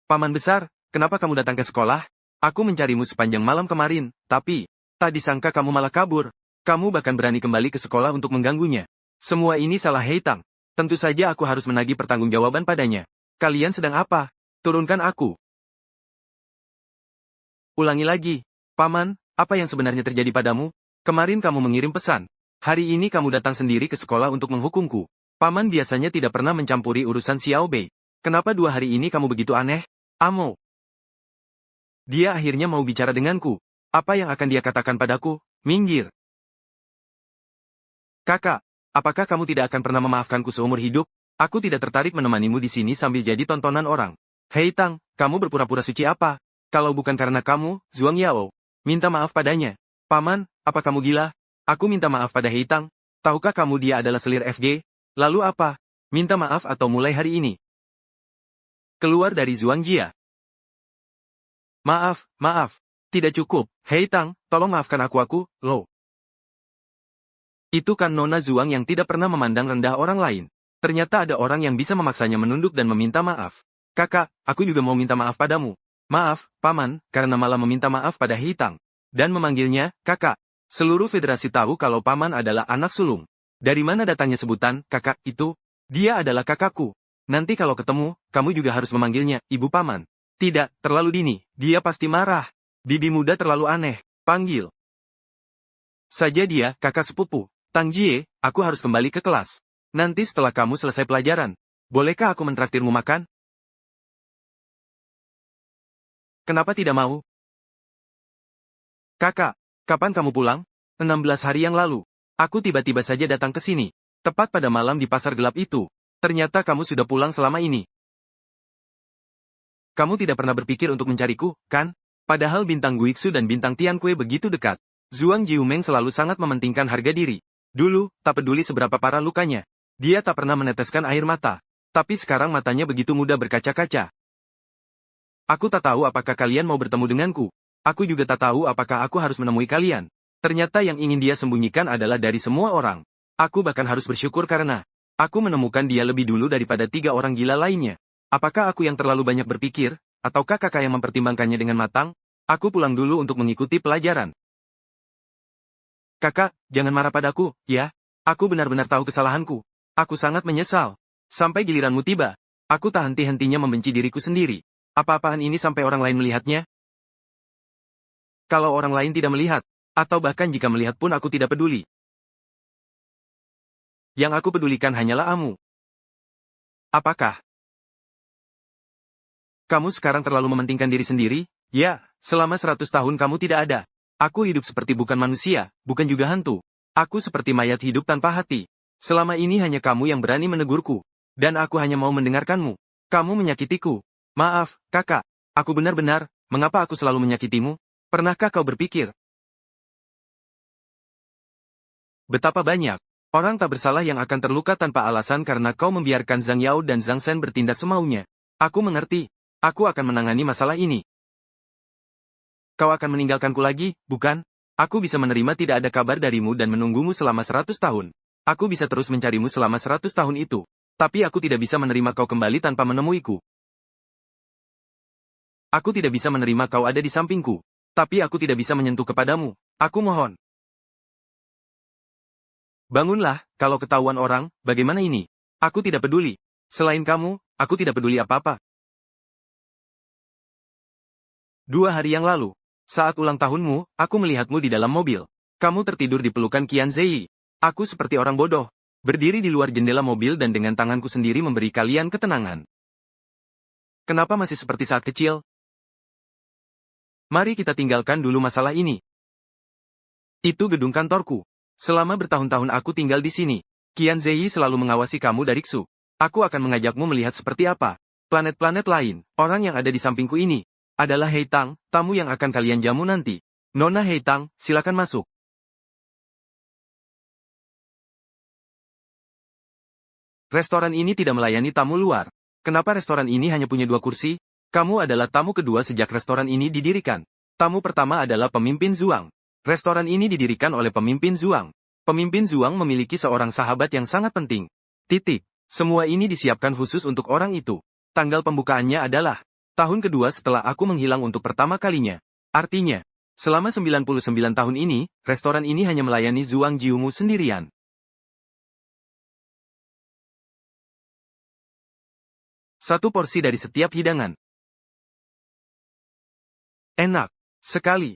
Paman besar, kenapa kamu datang ke sekolah? Aku mencarimu sepanjang malam kemarin, tapi tak disangka kamu malah kabur. Kamu bahkan berani kembali ke sekolah untuk mengganggunya. Semua ini salah Heitang. Tentu saja aku harus menagih pertanggungjawaban padanya. Kalian sedang apa? turunkan aku. Ulangi lagi. Paman, apa yang sebenarnya terjadi padamu? Kemarin kamu mengirim pesan. Hari ini kamu datang sendiri ke sekolah untuk menghukumku. Paman biasanya tidak pernah mencampuri urusan Xiao Bei. Kenapa 2 hari ini kamu begitu aneh? Amo. Dia akhirnya mau bicara denganku. Apa yang akan dia katakan padaku? Minggir. Kakak, apakah kamu tidak akan pernah memaafkanku seumur hidup? Aku tidak tertarik menemanimu di sini sambil jadi tontonan orang. Hei Tang, kamu berpura-pura suci apa? Kalau bukan karena kamu, Zhuang Yao, minta maaf padanya. Paman, apa kamu gila? Aku minta maaf pada Hei Tang. Tahukah kamu dia adalah selir FG? Lalu apa? Minta maaf atau mulai hari ini? Keluar dari Zhuang Jia. Maaf, maaf. Tidak cukup. Hei Tang, tolong maafkan aku, lo. Itu kan Nona Zhuang yang tidak pernah memandang rendah orang lain. Ternyata ada orang yang bisa memaksanya menunduk dan meminta maaf. Kakak, aku juga mau minta maaf padamu. Maaf, Paman, karena malah meminta maaf pada Hei Tang. Dan memanggilnya, kakak. Seluruh federasi tahu kalau Paman adalah anak sulung. Dari mana datangnya sebutan, kakak, itu? Dia adalah kakakku. Nanti kalau ketemu, kamu juga harus memanggilnya, Ibu Paman. Tidak, terlalu dini, dia pasti marah. Bibi muda terlalu aneh, panggil saja dia, kakak sepupu. Tang Jie, aku harus kembali ke kelas. Nanti setelah kamu selesai pelajaran, bolehkah aku mentraktirmu makan? Kenapa tidak mau? Kakak, kapan kamu pulang? 16 hari yang lalu. Aku tiba-tiba saja datang ke sini. Tepat pada malam di pasar gelap itu. Ternyata kamu sudah pulang selama ini. Kamu tidak pernah berpikir untuk mencariku, kan? Padahal bintang Guiksu dan bintang Tiankue begitu dekat. Zhuang Jiumeng selalu sangat mementingkan harga diri. Dulu, tak peduli seberapa parah lukanya. Dia tak pernah meneteskan air mata. Tapi sekarang matanya begitu mudah berkaca-kaca. Aku tak tahu apakah kalian mau bertemu denganku. Aku juga tak tahu apakah aku harus menemui kalian. Ternyata yang ingin dia sembunyikan adalah dari semua orang. Aku bahkan harus bersyukur karena aku menemukan dia lebih dulu daripada 3 orang gila lainnya. Apakah aku yang terlalu banyak berpikir, ataukah kakak yang mempertimbangkannya dengan matang? Aku pulang dulu untuk mengikuti pelajaran. Kakak, jangan marah padaku, ya. Aku benar-benar tahu kesalahanku. Aku sangat menyesal. Sampai giliranmu tiba, aku tak henti-hentinya membenci diriku sendiri. Apa-apaan ini sampai orang lain melihatnya? Kalau orang lain tidak melihat, atau bahkan jika melihat pun aku tidak peduli. Yang aku pedulikan hanyalah Amu. Apakah kamu sekarang terlalu mementingkan diri sendiri? Ya, selama 100 tahun kamu tidak ada. Aku hidup seperti bukan manusia, bukan juga hantu. Aku seperti mayat hidup tanpa hati. Selama ini hanya kamu yang berani menegurku. Dan aku hanya mau mendengarkanmu. Kamu menyakitiku. Maaf, kakak. Aku benar-benar, mengapa aku selalu menyakitimu? Pernahkah kau berpikir betapa banyak orang tak bersalah yang akan terluka tanpa alasan karena kau membiarkan Zhang Yao dan Zhang Shen bertindak semaunya? Aku mengerti. Aku akan menangani masalah ini. Kau akan meninggalkanku lagi, bukan? Aku bisa menerima tidak ada kabar darimu dan menunggumu selama 100 tahun. Aku bisa terus mencarimu selama 100 tahun itu. Tapi aku tidak bisa menerima kau kembali tanpa menemuiku. Aku tidak bisa menerima kau ada di sampingku. Tapi aku tidak bisa menyentuh kepadamu. Aku mohon. Bangunlah, kalau ketahuan orang, bagaimana ini? Aku tidak peduli. Selain kamu, aku tidak peduli apa-apa. 2 hari yang lalu, saat ulang tahunmu, aku melihatmu di dalam mobil. Kamu tertidur di pelukan Qian Zei. Aku seperti orang bodoh. Berdiri di luar jendela mobil dan dengan tanganku sendiri memberi kalian ketenangan. Kenapa masih seperti saat kecil? Mari kita tinggalkan dulu masalah ini. Itu gedung kantorku. Selama bertahun-tahun aku tinggal di sini. Qian Zei selalu mengawasi kamu dari Xu. Aku akan mengajakmu melihat seperti apa planet-planet lain. Orang yang ada di sampingku ini adalah Hei Tang, tamu yang akan kalian jamu nanti. Nona Hei Tang, silakan masuk. Restoran ini tidak melayani tamu luar. Kenapa restoran ini hanya punya 2 kursi? Kamu adalah tamu kedua sejak restoran ini didirikan. Tamu pertama adalah pemimpin Zhuang. Restoran ini didirikan oleh pemimpin Zhuang. Pemimpin Zhuang memiliki seorang sahabat yang sangat penting. Titik. Semua ini disiapkan khusus untuk orang itu. Tanggal pembukaannya adalah tahun kedua setelah aku menghilang untuk pertama kalinya. Artinya, selama 99 tahun ini, restoran ini hanya melayani Zhuang Jiumu sendirian. Satu porsi dari setiap hidangan. Enak sekali.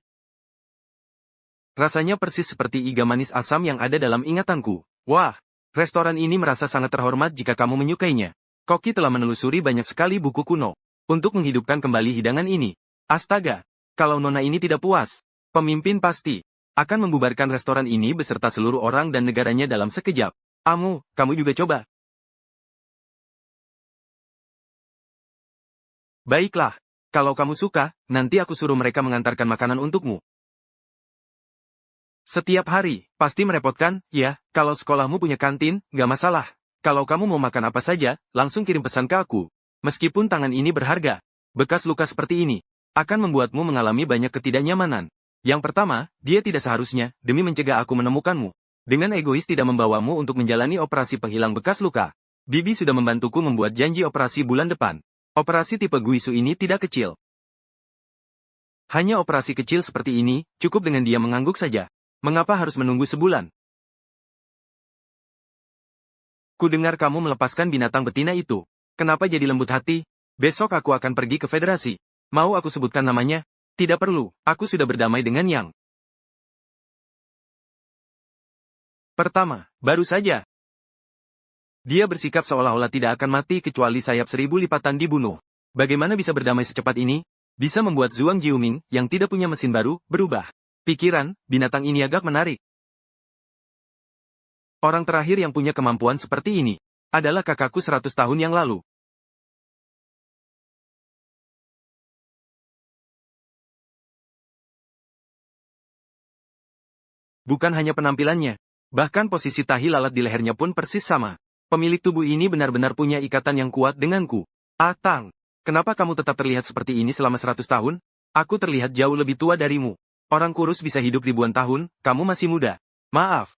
Rasanya persis seperti iga manis asam yang ada dalam ingatanku. Wah, restoran ini merasa sangat terhormat jika kamu menyukainya. Koki telah menelusuri banyak sekali buku kuno untuk menghidupkan kembali hidangan ini. Astaga, kalau nona ini tidak puas, pemimpin pasti akan membubarkan restoran ini beserta seluruh orang dan negaranya dalam sekejap. Kamu juga coba. Baiklah, kalau kamu suka, nanti aku suruh mereka mengantarkan makanan untukmu. Setiap hari, pasti merepotkan, ya, kalau sekolahmu punya kantin, nggak masalah. Kalau kamu mau makan apa saja, langsung kirim pesan ke aku. Meskipun tangan ini berharga, bekas luka seperti ini akan membuatmu mengalami banyak ketidaknyamanan. Yang pertama, dia tidak seharusnya, demi mencegah aku menemukanmu. Dengan egois tidak membawamu untuk menjalani operasi penghilang bekas luka. Bibi sudah membantuku membuat janji operasi bulan depan. Operasi tipe Guisu ini tidak kecil. Hanya operasi kecil seperti ini, cukup dengan dia mengangguk saja. Mengapa harus menunggu sebulan? Kudengar kamu melepaskan binatang betina itu. Kenapa jadi lembut hati? Besok aku akan pergi ke federasi. Mau aku sebutkan namanya? Tidak perlu, aku sudah berdamai dengan Yang. Pertama, baru saja. Dia bersikap seolah-olah tidak akan mati kecuali sayap 1000 lipatan dibunuh. Bagaimana bisa berdamai secepat ini? Bisa membuat Zhuang Jiuming, yang tidak punya mesin baru, berubah pikiran. Binatang ini agak menarik. Orang terakhir yang punya kemampuan seperti ini adalah kakakku 100 tahun yang lalu. Bukan hanya penampilannya, bahkan posisi tahi lalat di lehernya pun persis sama. Pemilik tubuh ini benar-benar punya ikatan yang kuat denganku. Tang, kenapa kamu tetap terlihat seperti ini selama 100 tahun? Aku terlihat jauh lebih tua darimu. Orang kurus bisa hidup ribuan tahun, kamu masih muda. Maaf.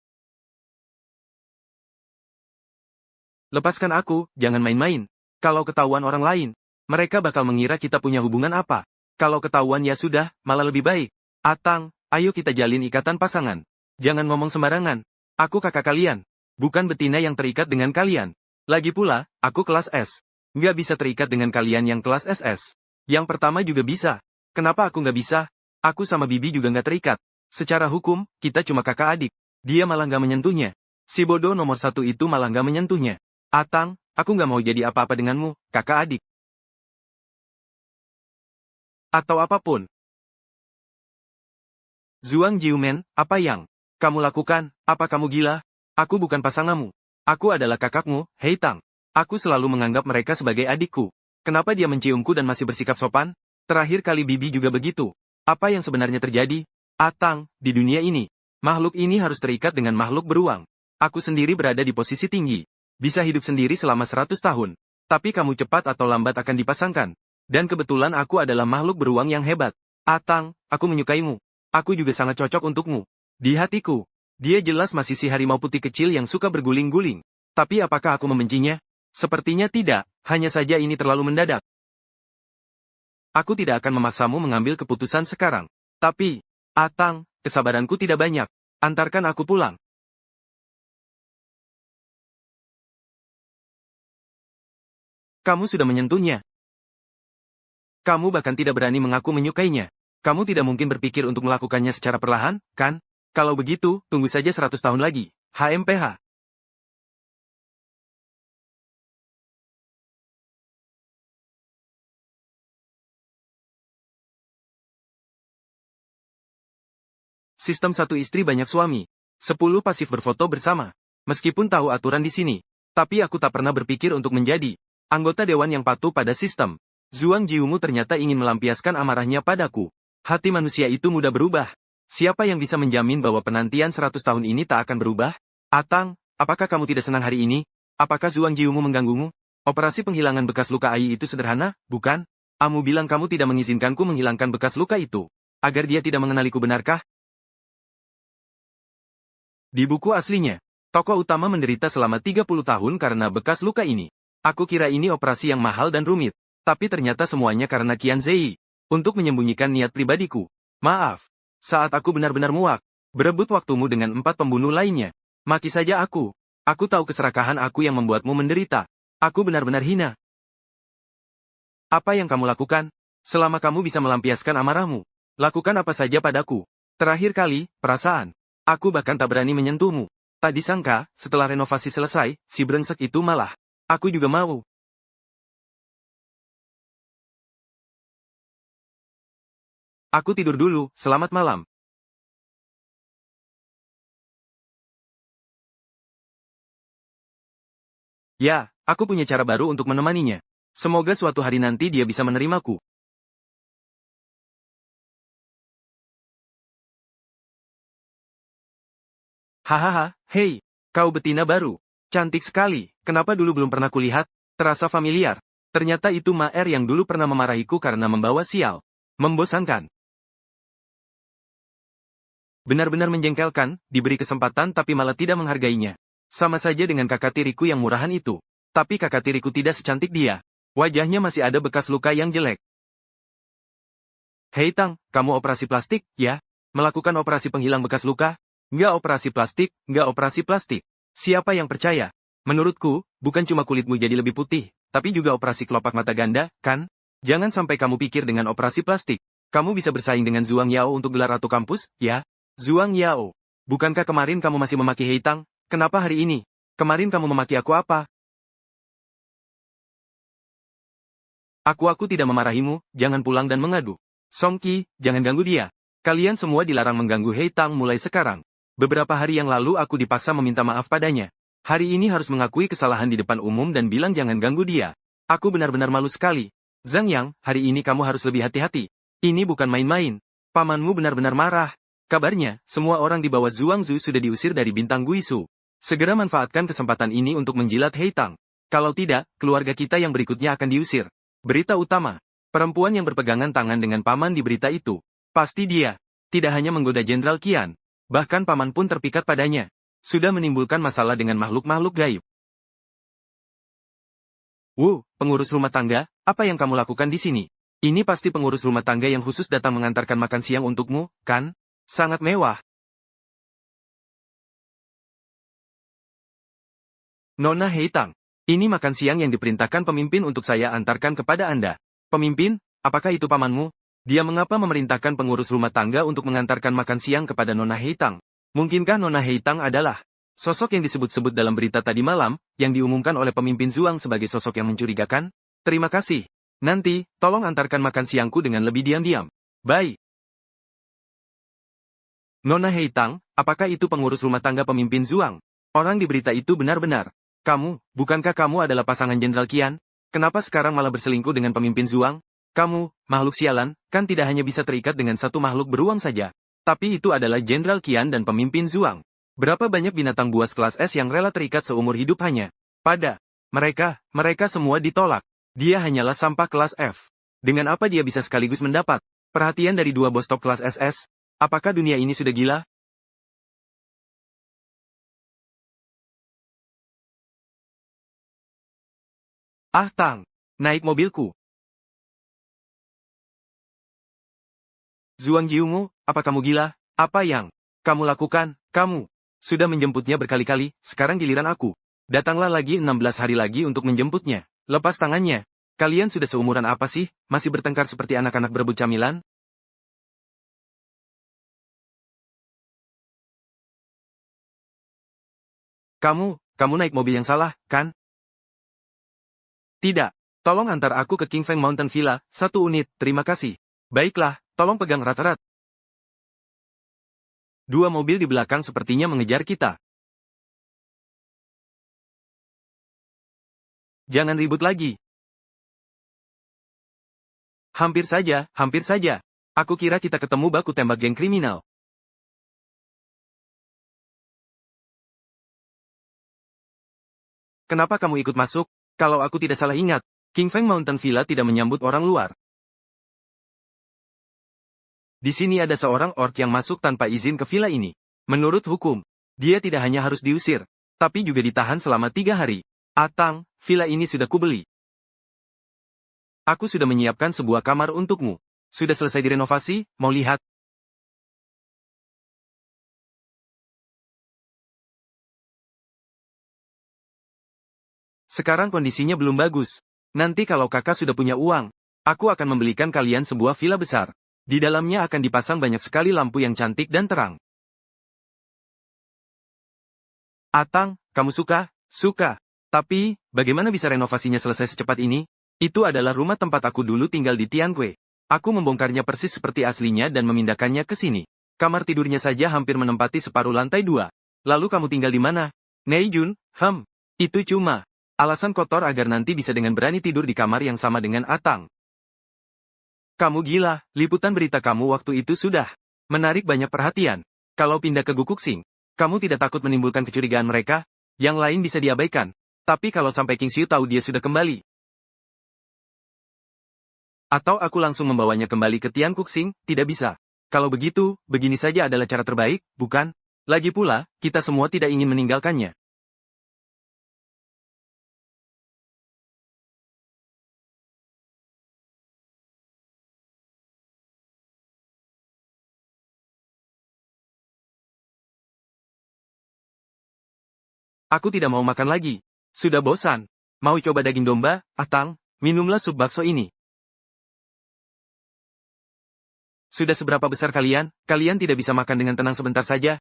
Lepaskan aku, jangan main-main. Kalau ketahuan orang lain, mereka bakal mengira kita punya hubungan apa. Kalau ketahuan ya sudah, malah lebih baik. Tang, ayo kita jalin ikatan pasangan. Jangan ngomong sembarangan. Aku kakak kalian. Bukan betina yang terikat dengan kalian. Lagi pula, aku kelas S. Nggak bisa terikat dengan kalian yang kelas SS. Yang pertama juga bisa. Kenapa aku nggak bisa? Aku sama Bibi juga nggak terikat. Secara hukum, kita cuma kakak adik. Dia malah nggak menyentuhnya. Si bodoh nomor 1 itu malah nggak menyentuhnya. Tang, aku nggak mau jadi apa-apa denganmu, kakak adik. Atau apapun. Zhuang Jiumen, apa yang kamu lakukan? Apa kamu gila? Aku bukan pasanganmu. Aku adalah kakakmu, Hei Tang. Aku selalu menganggap mereka sebagai adikku. Kenapa dia menciumku dan masih bersikap sopan? Terakhir kali Bibi juga begitu. Apa yang sebenarnya terjadi? Tang, di dunia ini, makhluk ini harus terikat dengan makhluk beruang. Aku sendiri berada di posisi tinggi. Bisa hidup sendiri selama 100 tahun. Tapi kamu cepat atau lambat akan dipasangkan. Dan kebetulan aku adalah makhluk beruang yang hebat. Tang, aku menyukaimu. Aku juga sangat cocok untukmu. Di hatiku, dia jelas masih si harimau putih kecil yang suka berguling-guling. Tapi apakah aku membencinya? Sepertinya tidak, hanya saja ini terlalu mendadak. Aku tidak akan memaksamu mengambil keputusan sekarang. Tapi, Tang, kesabaranku tidak banyak. Antarkan aku pulang. Kamu sudah menyentuhnya. Kamu bahkan tidak berani mengaku menyukainya. Kamu tidak mungkin berpikir untuk melakukannya secara perlahan, kan? Kalau begitu, tunggu saja 100 tahun lagi. HMPH. Sistem satu istri banyak suami. 10 pasif berfoto bersama. Meskipun tahu aturan di sini. Tapi aku tak pernah berpikir untuk menjadi anggota dewan yang patuh pada sistem. Zhuang Jiumu ternyata ingin melampiaskan amarahnya padaku. Hati manusia itu mudah berubah. Siapa yang bisa menjamin bahwa penantian 100 tahun ini tak akan berubah? Tang, apakah kamu tidak senang hari ini? Apakah Zhuang Jiumu mengganggumu? Operasi penghilangan bekas luka Ai itu sederhana, bukan? Kamu bilang kamu tidak mengizinkanku menghilangkan bekas luka itu. Agar dia tidak mengenaliku, benarkah? Di buku aslinya, tokoh utama menderita selama 30 tahun karena bekas luka ini. Aku kira ini operasi yang mahal dan rumit. Tapi ternyata semuanya karena Qian Zei. Untuk menyembunyikan niat pribadiku. Maaf. Saat aku benar-benar muak, berebut waktumu dengan 4 pembunuh lainnya. Maki saja aku. Aku tahu keserakahan aku yang membuatmu menderita. Aku benar-benar hina. Apa yang kamu lakukan? Selama kamu bisa melampiaskan amarahmu, lakukan apa saja padaku. Terakhir kali, perasaan. Aku bahkan tak berani menyentuhmu. Tak disangka, setelah renovasi selesai, si brengsek itu malah. Aku juga mau. Aku tidur dulu, selamat malam. Ya, aku punya cara baru untuk menemaninya. Semoga suatu hari nanti dia bisa menerimaku. Hahaha, hei, kau betina baru. Cantik sekali, kenapa dulu belum pernah kulihat? Terasa familiar. Ternyata itu Maer yang dulu pernah memarahiku karena membawa sial. Membosankan. Benar-benar menjengkelkan, diberi kesempatan tapi malah tidak menghargainya. Sama saja dengan kakak tiriku yang murahan itu. Tapi kakak tiriku tidak secantik dia. Wajahnya masih ada bekas luka yang jelek. Hei Tang, kamu operasi plastik, ya? Melakukan operasi penghilang bekas luka? Nggak operasi plastik, nggak operasi plastik. Siapa yang percaya? Menurutku, bukan cuma kulitmu jadi lebih putih, tapi juga operasi kelopak mata ganda, kan? Jangan sampai kamu pikir dengan operasi plastik. Kamu bisa bersaing dengan Zuang Yao untuk gelar ratu kampus, ya? Zuang Yao. Bukankah kemarin kamu masih memaki Hei Tang? Kenapa hari ini? Kemarin kamu memaki aku apa? Aku tidak memarahimu, jangan pulang dan mengadu. Songqi, jangan ganggu dia. Kalian semua dilarang mengganggu Hei Tang mulai sekarang. Beberapa hari yang lalu aku dipaksa meminta maaf padanya. Hari ini harus mengakui kesalahan di depan umum dan bilang jangan ganggu dia. Aku benar-benar malu sekali. Zhang Yang, hari ini kamu harus lebih hati-hati. Ini bukan main-main. Pamanmu benar-benar marah. Kabarnya, semua orang di bawah Zhuangzu sudah diusir dari bintang Guisu. Segera manfaatkan kesempatan ini untuk menjilat Hei Tang. Kalau tidak, keluarga kita yang berikutnya akan diusir. Berita utama. Perempuan yang berpegangan tangan dengan paman di berita itu. Pasti dia. Tidak hanya menggoda Jenderal Qian. Bahkan paman pun terpikat padanya. Sudah menimbulkan masalah dengan makhluk-makhluk gaib. Pengurus rumah tangga, apa yang kamu lakukan di sini? Ini pasti pengurus rumah tangga yang khusus datang mengantarkan makan siang untukmu, kan? Sangat mewah. Nona Heitang, ini makan siang yang diperintahkan pemimpin untuk saya antarkan kepada Anda. Pemimpin, apakah itu pamanmu? Dia mengapa memerintahkan pengurus rumah tangga untuk mengantarkan makan siang kepada Nona Heitang? Mungkinkah Nona Heitang adalah sosok yang disebut-sebut dalam berita tadi malam, yang diumumkan oleh pemimpin Zuang sebagai sosok yang mencurigakan? Terima kasih. Nanti, tolong antarkan makan siangku dengan lebih diam-diam. Baik. Nona Heitang, apakah itu pengurus rumah tangga pemimpin Zuang? Orang di berita itu benar-benar. Bukankah kamu adalah pasangan Jenderal Qian? Kenapa sekarang malah berselingkuh dengan pemimpin Zuang? Kamu, makhluk sialan, kan tidak hanya bisa terikat dengan satu makhluk beruang saja. Tapi itu adalah Jenderal Qian dan pemimpin Zuang. Berapa banyak binatang buas kelas S yang rela terikat seumur hidup hanya pada mereka semua ditolak. Dia hanyalah sampah kelas F. Dengan apa dia bisa sekaligus mendapat perhatian dari dua bos top kelas SS? Apakah dunia ini sudah gila? Ah Tang, naik mobilku. Zuang Jiungu, apa kamu gila? Apa yang kamu lakukan? Kamu sudah menjemputnya berkali-kali, sekarang giliran aku. Datanglah lagi 16 hari lagi untuk menjemputnya. Lepas tangannya. Kalian sudah seumuran apa sih? Masih bertengkar seperti anak-anak berebut camilan? Kamu naik mobil yang salah, kan? Tidak. Tolong antar aku ke King Feng Mountain Villa, satu unit, terima kasih. Baiklah, tolong pegang rat-rat. Dua mobil di belakang sepertinya mengejar kita. Jangan ribut lagi. Hampir saja, hampir saja. Aku kira kita ketemu baku tembak geng kriminal. Kenapa kamu ikut masuk? Kalau aku tidak salah ingat, King Feng Mountain Villa tidak menyambut orang luar. Di sini ada seorang orc yang masuk tanpa izin ke villa ini. Menurut hukum, dia tidak hanya harus diusir, tapi juga ditahan selama 3 hari. Atang, villa ini sudah kubeli. Aku sudah menyiapkan sebuah kamar untukmu. Sudah selesai direnovasi, mau lihat? Sekarang kondisinya belum bagus. Nanti kalau kakak sudah punya uang, Aku akan membelikan kalian sebuah villa besar. Di dalamnya akan dipasang banyak sekali lampu yang cantik dan terang. Atang, kamu suka? Suka. Tapi, bagaimana bisa renovasinya selesai secepat ini? Itu adalah rumah tempat aku dulu tinggal di Tianque. Aku membongkarnya persis seperti aslinya dan memindahkannya ke sini. Kamar tidurnya saja hampir menempati separuh lantai 2. Lalu kamu tinggal di mana? Neijun, itu cuma alasan kotor agar nanti bisa dengan berani tidur di kamar yang sama dengan Atang. Kamu gila, liputan berita kamu waktu itu sudah menarik banyak perhatian. Kalau pindah ke Gukuxing, kamu tidak takut menimbulkan kecurigaan mereka? Yang lain bisa diabaikan. Tapi kalau sampai King Xiu tahu dia sudah kembali. Atau aku langsung membawanya kembali ke Tiankuxing, tidak bisa. Kalau begitu, begini saja adalah cara terbaik, bukan? Lagi pula, kita semua tidak ingin meninggalkannya. Aku tidak mau makan lagi. Sudah bosan. Mau coba daging domba, Atang? Minumlah sup bakso ini. Sudah seberapa besar kalian? Kalian tidak bisa makan dengan tenang sebentar saja?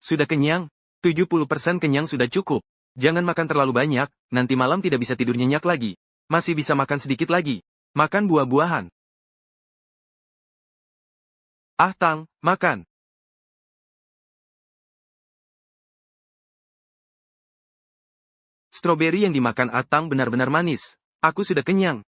Sudah kenyang? 70% kenyang sudah cukup. Jangan makan terlalu banyak, nanti malam tidak bisa tidur nyenyak lagi. Masih bisa makan sedikit lagi. Makan buah-buahan. Ah Tang, makan. Stroberi yang dimakan Atang benar-benar manis. Aku sudah kenyang.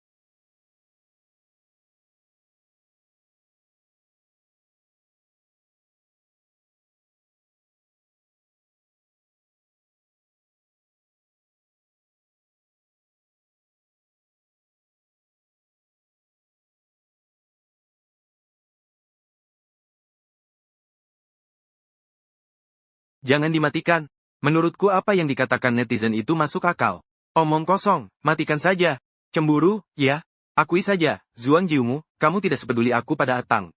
Jangan dimatikan. Menurutku apa yang dikatakan netizen itu masuk akal. Omong kosong, matikan saja. Cemburu, ya? Akui saja, Zuang Jiumu, kamu tidak sepeduli aku pada Atang.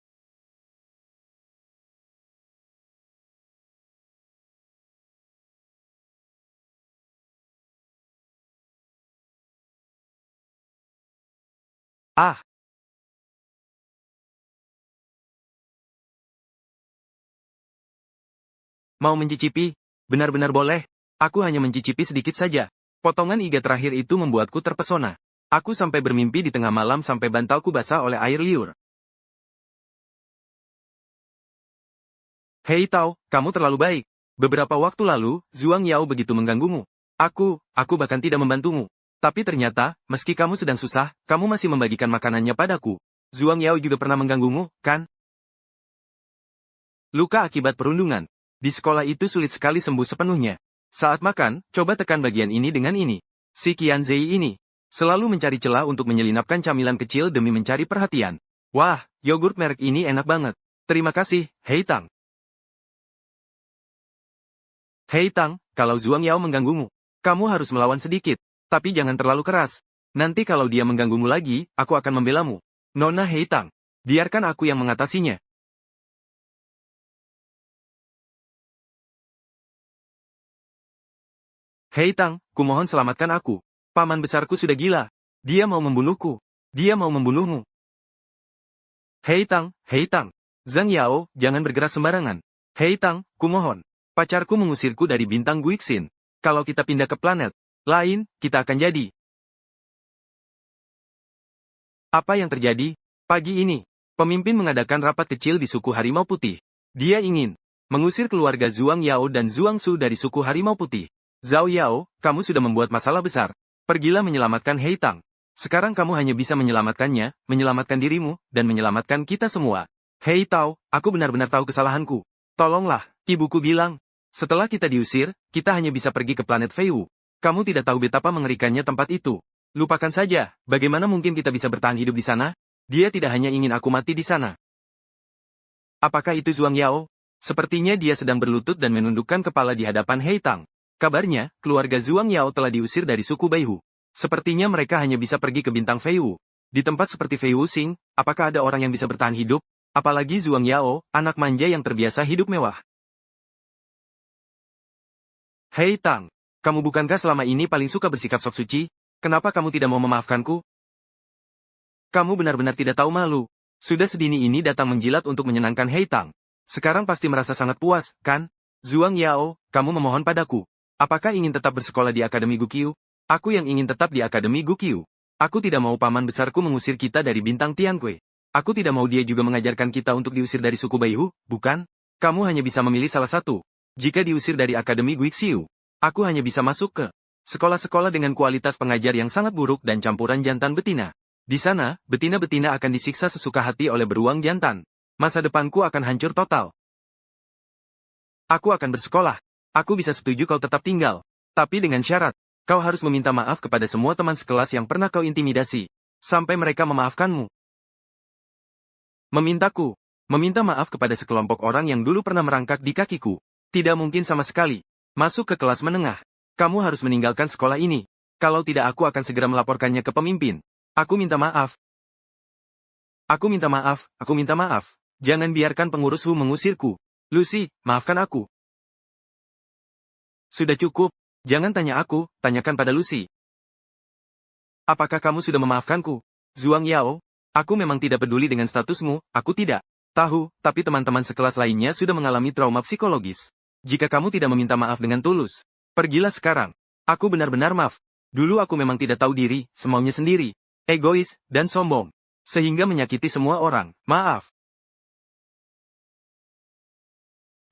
Ah, mau mencicipi? Benar-benar boleh. Aku hanya mencicipi sedikit saja. Potongan iga terakhir itu membuatku terpesona. Aku sampai bermimpi di tengah malam sampai bantalku basah oleh air liur. Hei Tao, kamu terlalu baik. Beberapa waktu lalu, Zuang Yao begitu mengganggumu. Aku bahkan tidak membantumu. Tapi ternyata, meski kamu sedang susah, kamu masih membagikan makanannya padaku. Zuang Yao juga pernah mengganggumu, kan? Luka akibat perundungan. Di sekolah itu sulit sekali sembuh sepenuhnya. Saat makan, coba tekan bagian ini dengan ini. Si Qianzei ini selalu mencari celah untuk menyelinapkan camilan kecil demi mencari perhatian. Wah, yogurt merek ini enak banget. Terima kasih, Hei Tang. Hei Tang, kalau Zuang Yao mengganggumu, kamu harus melawan sedikit. Tapi jangan terlalu keras. Nanti kalau dia mengganggumu lagi, aku akan membelamu. Nona Hei Tang, biarkan aku yang mengatasinya. Hei Tang, kumohon selamatkan aku. Paman besarku sudah gila. Dia mau membunuhku. Dia mau membunuhmu. Hei Tang. Zhang Yao, jangan bergerak sembarangan. Hei Tang, kumohon. Pacarku mengusirku dari bintang Guixin. Kalau kita pindah ke planet lain, kita akan jadi. Apa yang terjadi? Pagi ini, pemimpin mengadakan rapat kecil di suku Harimau Putih. Dia ingin mengusir keluarga Zuang Yao dan Zuang Su dari suku Harimau Putih. Zhao Yao, kamu sudah membuat masalah besar. Pergilah menyelamatkan Hei Tang. Sekarang kamu hanya bisa menyelamatkannya, menyelamatkan dirimu, dan menyelamatkan kita semua. Hei Tao, aku benar-benar tahu kesalahanku. Tolonglah, ibuku bilang. Setelah kita diusir, kita hanya bisa pergi ke planet Feiwu. Kamu tidak tahu betapa mengerikannya tempat itu. Lupakan saja, bagaimana mungkin kita bisa bertahan hidup di sana? Dia tidak hanya ingin aku mati di sana. Apakah itu Zuang Yao? Sepertinya dia sedang berlutut dan menundukkan kepala di hadapan Hei Tang. Kabarnya, keluarga Zhuang Yao telah diusir dari suku Baihu. Sepertinya mereka hanya bisa pergi ke bintang Feiwu. Di tempat seperti Feiwu Xing, apakah ada orang yang bisa bertahan hidup? Apalagi Zhuang Yao, anak manja yang terbiasa hidup mewah. Hei Tang, kamu bukankah selama ini paling suka bersikap sok suci? Kenapa kamu tidak mau memaafkanku? Kamu benar-benar tidak tahu malu. Sudah sedini ini datang menjilat untuk menyenangkan Hei Tang. Sekarang pasti merasa sangat puas, kan? Zhuang Yao, kamu memohon padaku. Apakah ingin tetap bersekolah di Akademi Gukyu? Aku yang ingin tetap di Akademi Gukyu. Aku tidak mau paman besarku mengusir kita dari bintang Tianque. Aku tidak mau dia juga mengajarkan kita untuk diusir dari suku Baihu, bukan? Kamu hanya bisa memilih salah satu. Jika diusir dari Akademi Guixiu, aku hanya bisa masuk ke sekolah-sekolah dengan kualitas pengajar yang sangat buruk dan campuran jantan betina. Di sana, betina-betina akan disiksa sesuka hati oleh beruang jantan. Masa depanku akan hancur total. Aku akan bersekolah. Aku bisa setuju kau tetap tinggal. Tapi dengan syarat, kau harus meminta maaf kepada semua teman sekelas yang pernah kau intimidasi. Sampai mereka memaafkanmu. Meminta maaf kepada sekelompok orang yang dulu pernah merangkak di kakiku. Tidak mungkin sama sekali. Masuk ke kelas menengah. Kamu harus meninggalkan sekolah ini. Kalau tidak aku akan segera melaporkannya ke pemimpin. Aku minta maaf. Aku minta maaf, aku minta maaf. Jangan biarkan pengurus Hu mengusirku. Lucy, maafkan aku. Sudah cukup. Jangan tanya aku, tanyakan pada Lucy. Apakah kamu sudah memaafkanku? Zhuang Yao, aku memang tidak peduli dengan statusmu, aku tidak tahu, tapi teman-teman sekelas lainnya sudah mengalami trauma psikologis. Jika kamu tidak meminta maaf dengan tulus, pergilah sekarang. Aku benar-benar maaf. Dulu aku memang tidak tahu diri, semaunya sendiri. Egois, dan sombong. Sehingga menyakiti semua orang, maaf.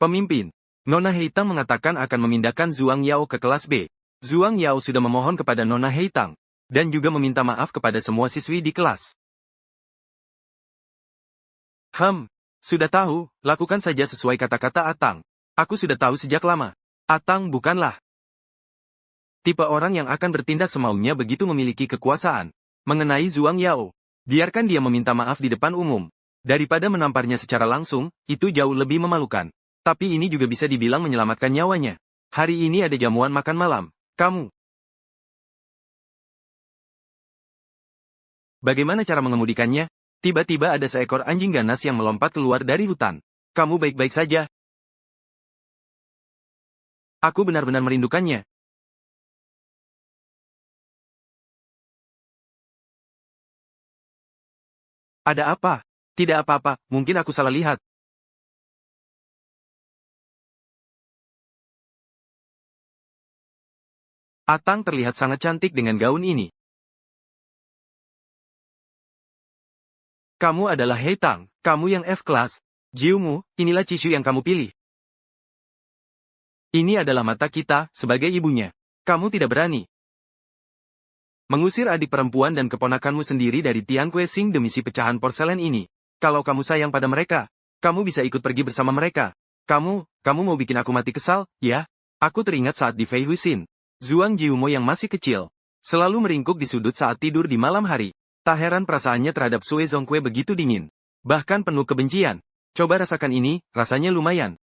Pemimpin, Nona Heitang mengatakan akan memindahkan Zhuang Yao ke kelas B. Zhuang Yao sudah memohon kepada Nona Heitang, dan juga meminta maaf kepada semua siswi di kelas. Sudah tahu, lakukan saja sesuai kata-kata Atang. Aku sudah tahu sejak lama. Atang bukanlah tipe orang yang akan bertindak semaunya begitu memiliki kekuasaan. Mengenai Zhuang Yao, biarkan dia meminta maaf di depan umum. Daripada menamparnya secara langsung, itu jauh lebih memalukan. Tapi ini juga bisa dibilang menyelamatkan nyawanya. Hari ini ada jamuan makan malam. Kamu. Bagaimana cara mengemudikannya? Tiba-tiba ada seekor anjing ganas yang melompat keluar dari hutan. Kamu baik-baik saja? Aku benar-benar merindukannya. Ada apa? Tidak apa-apa, mungkin aku salah lihat. Atang terlihat sangat cantik dengan gaun ini. Kamu adalah Heitang, kamu yang F-Class. Jiumu, inilah Cishu yang kamu pilih. Ini adalah mata kita, sebagai ibunya. Kamu tidak berani mengusir adik perempuan dan keponakanmu sendiri dari Tianque Xing demi si pecahan porselen ini. Kalau kamu sayang pada mereka, kamu bisa ikut pergi bersama mereka. Kamu mau bikin aku mati kesal, ya? Aku teringat saat di Fei Huixin. Zhuang Jiumo yang masih kecil, selalu meringkuk di sudut saat tidur di malam hari. Tak heran perasaannya terhadap Sue Zongkue begitu dingin. Bahkan penuh kebencian. Coba rasakan ini, rasanya lumayan.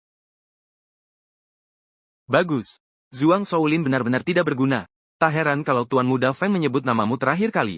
Bagus. Zhuang Shaolin benar-benar tidak berguna. Tak heran kalau Tuan Muda Feng menyebut namamu terakhir kali.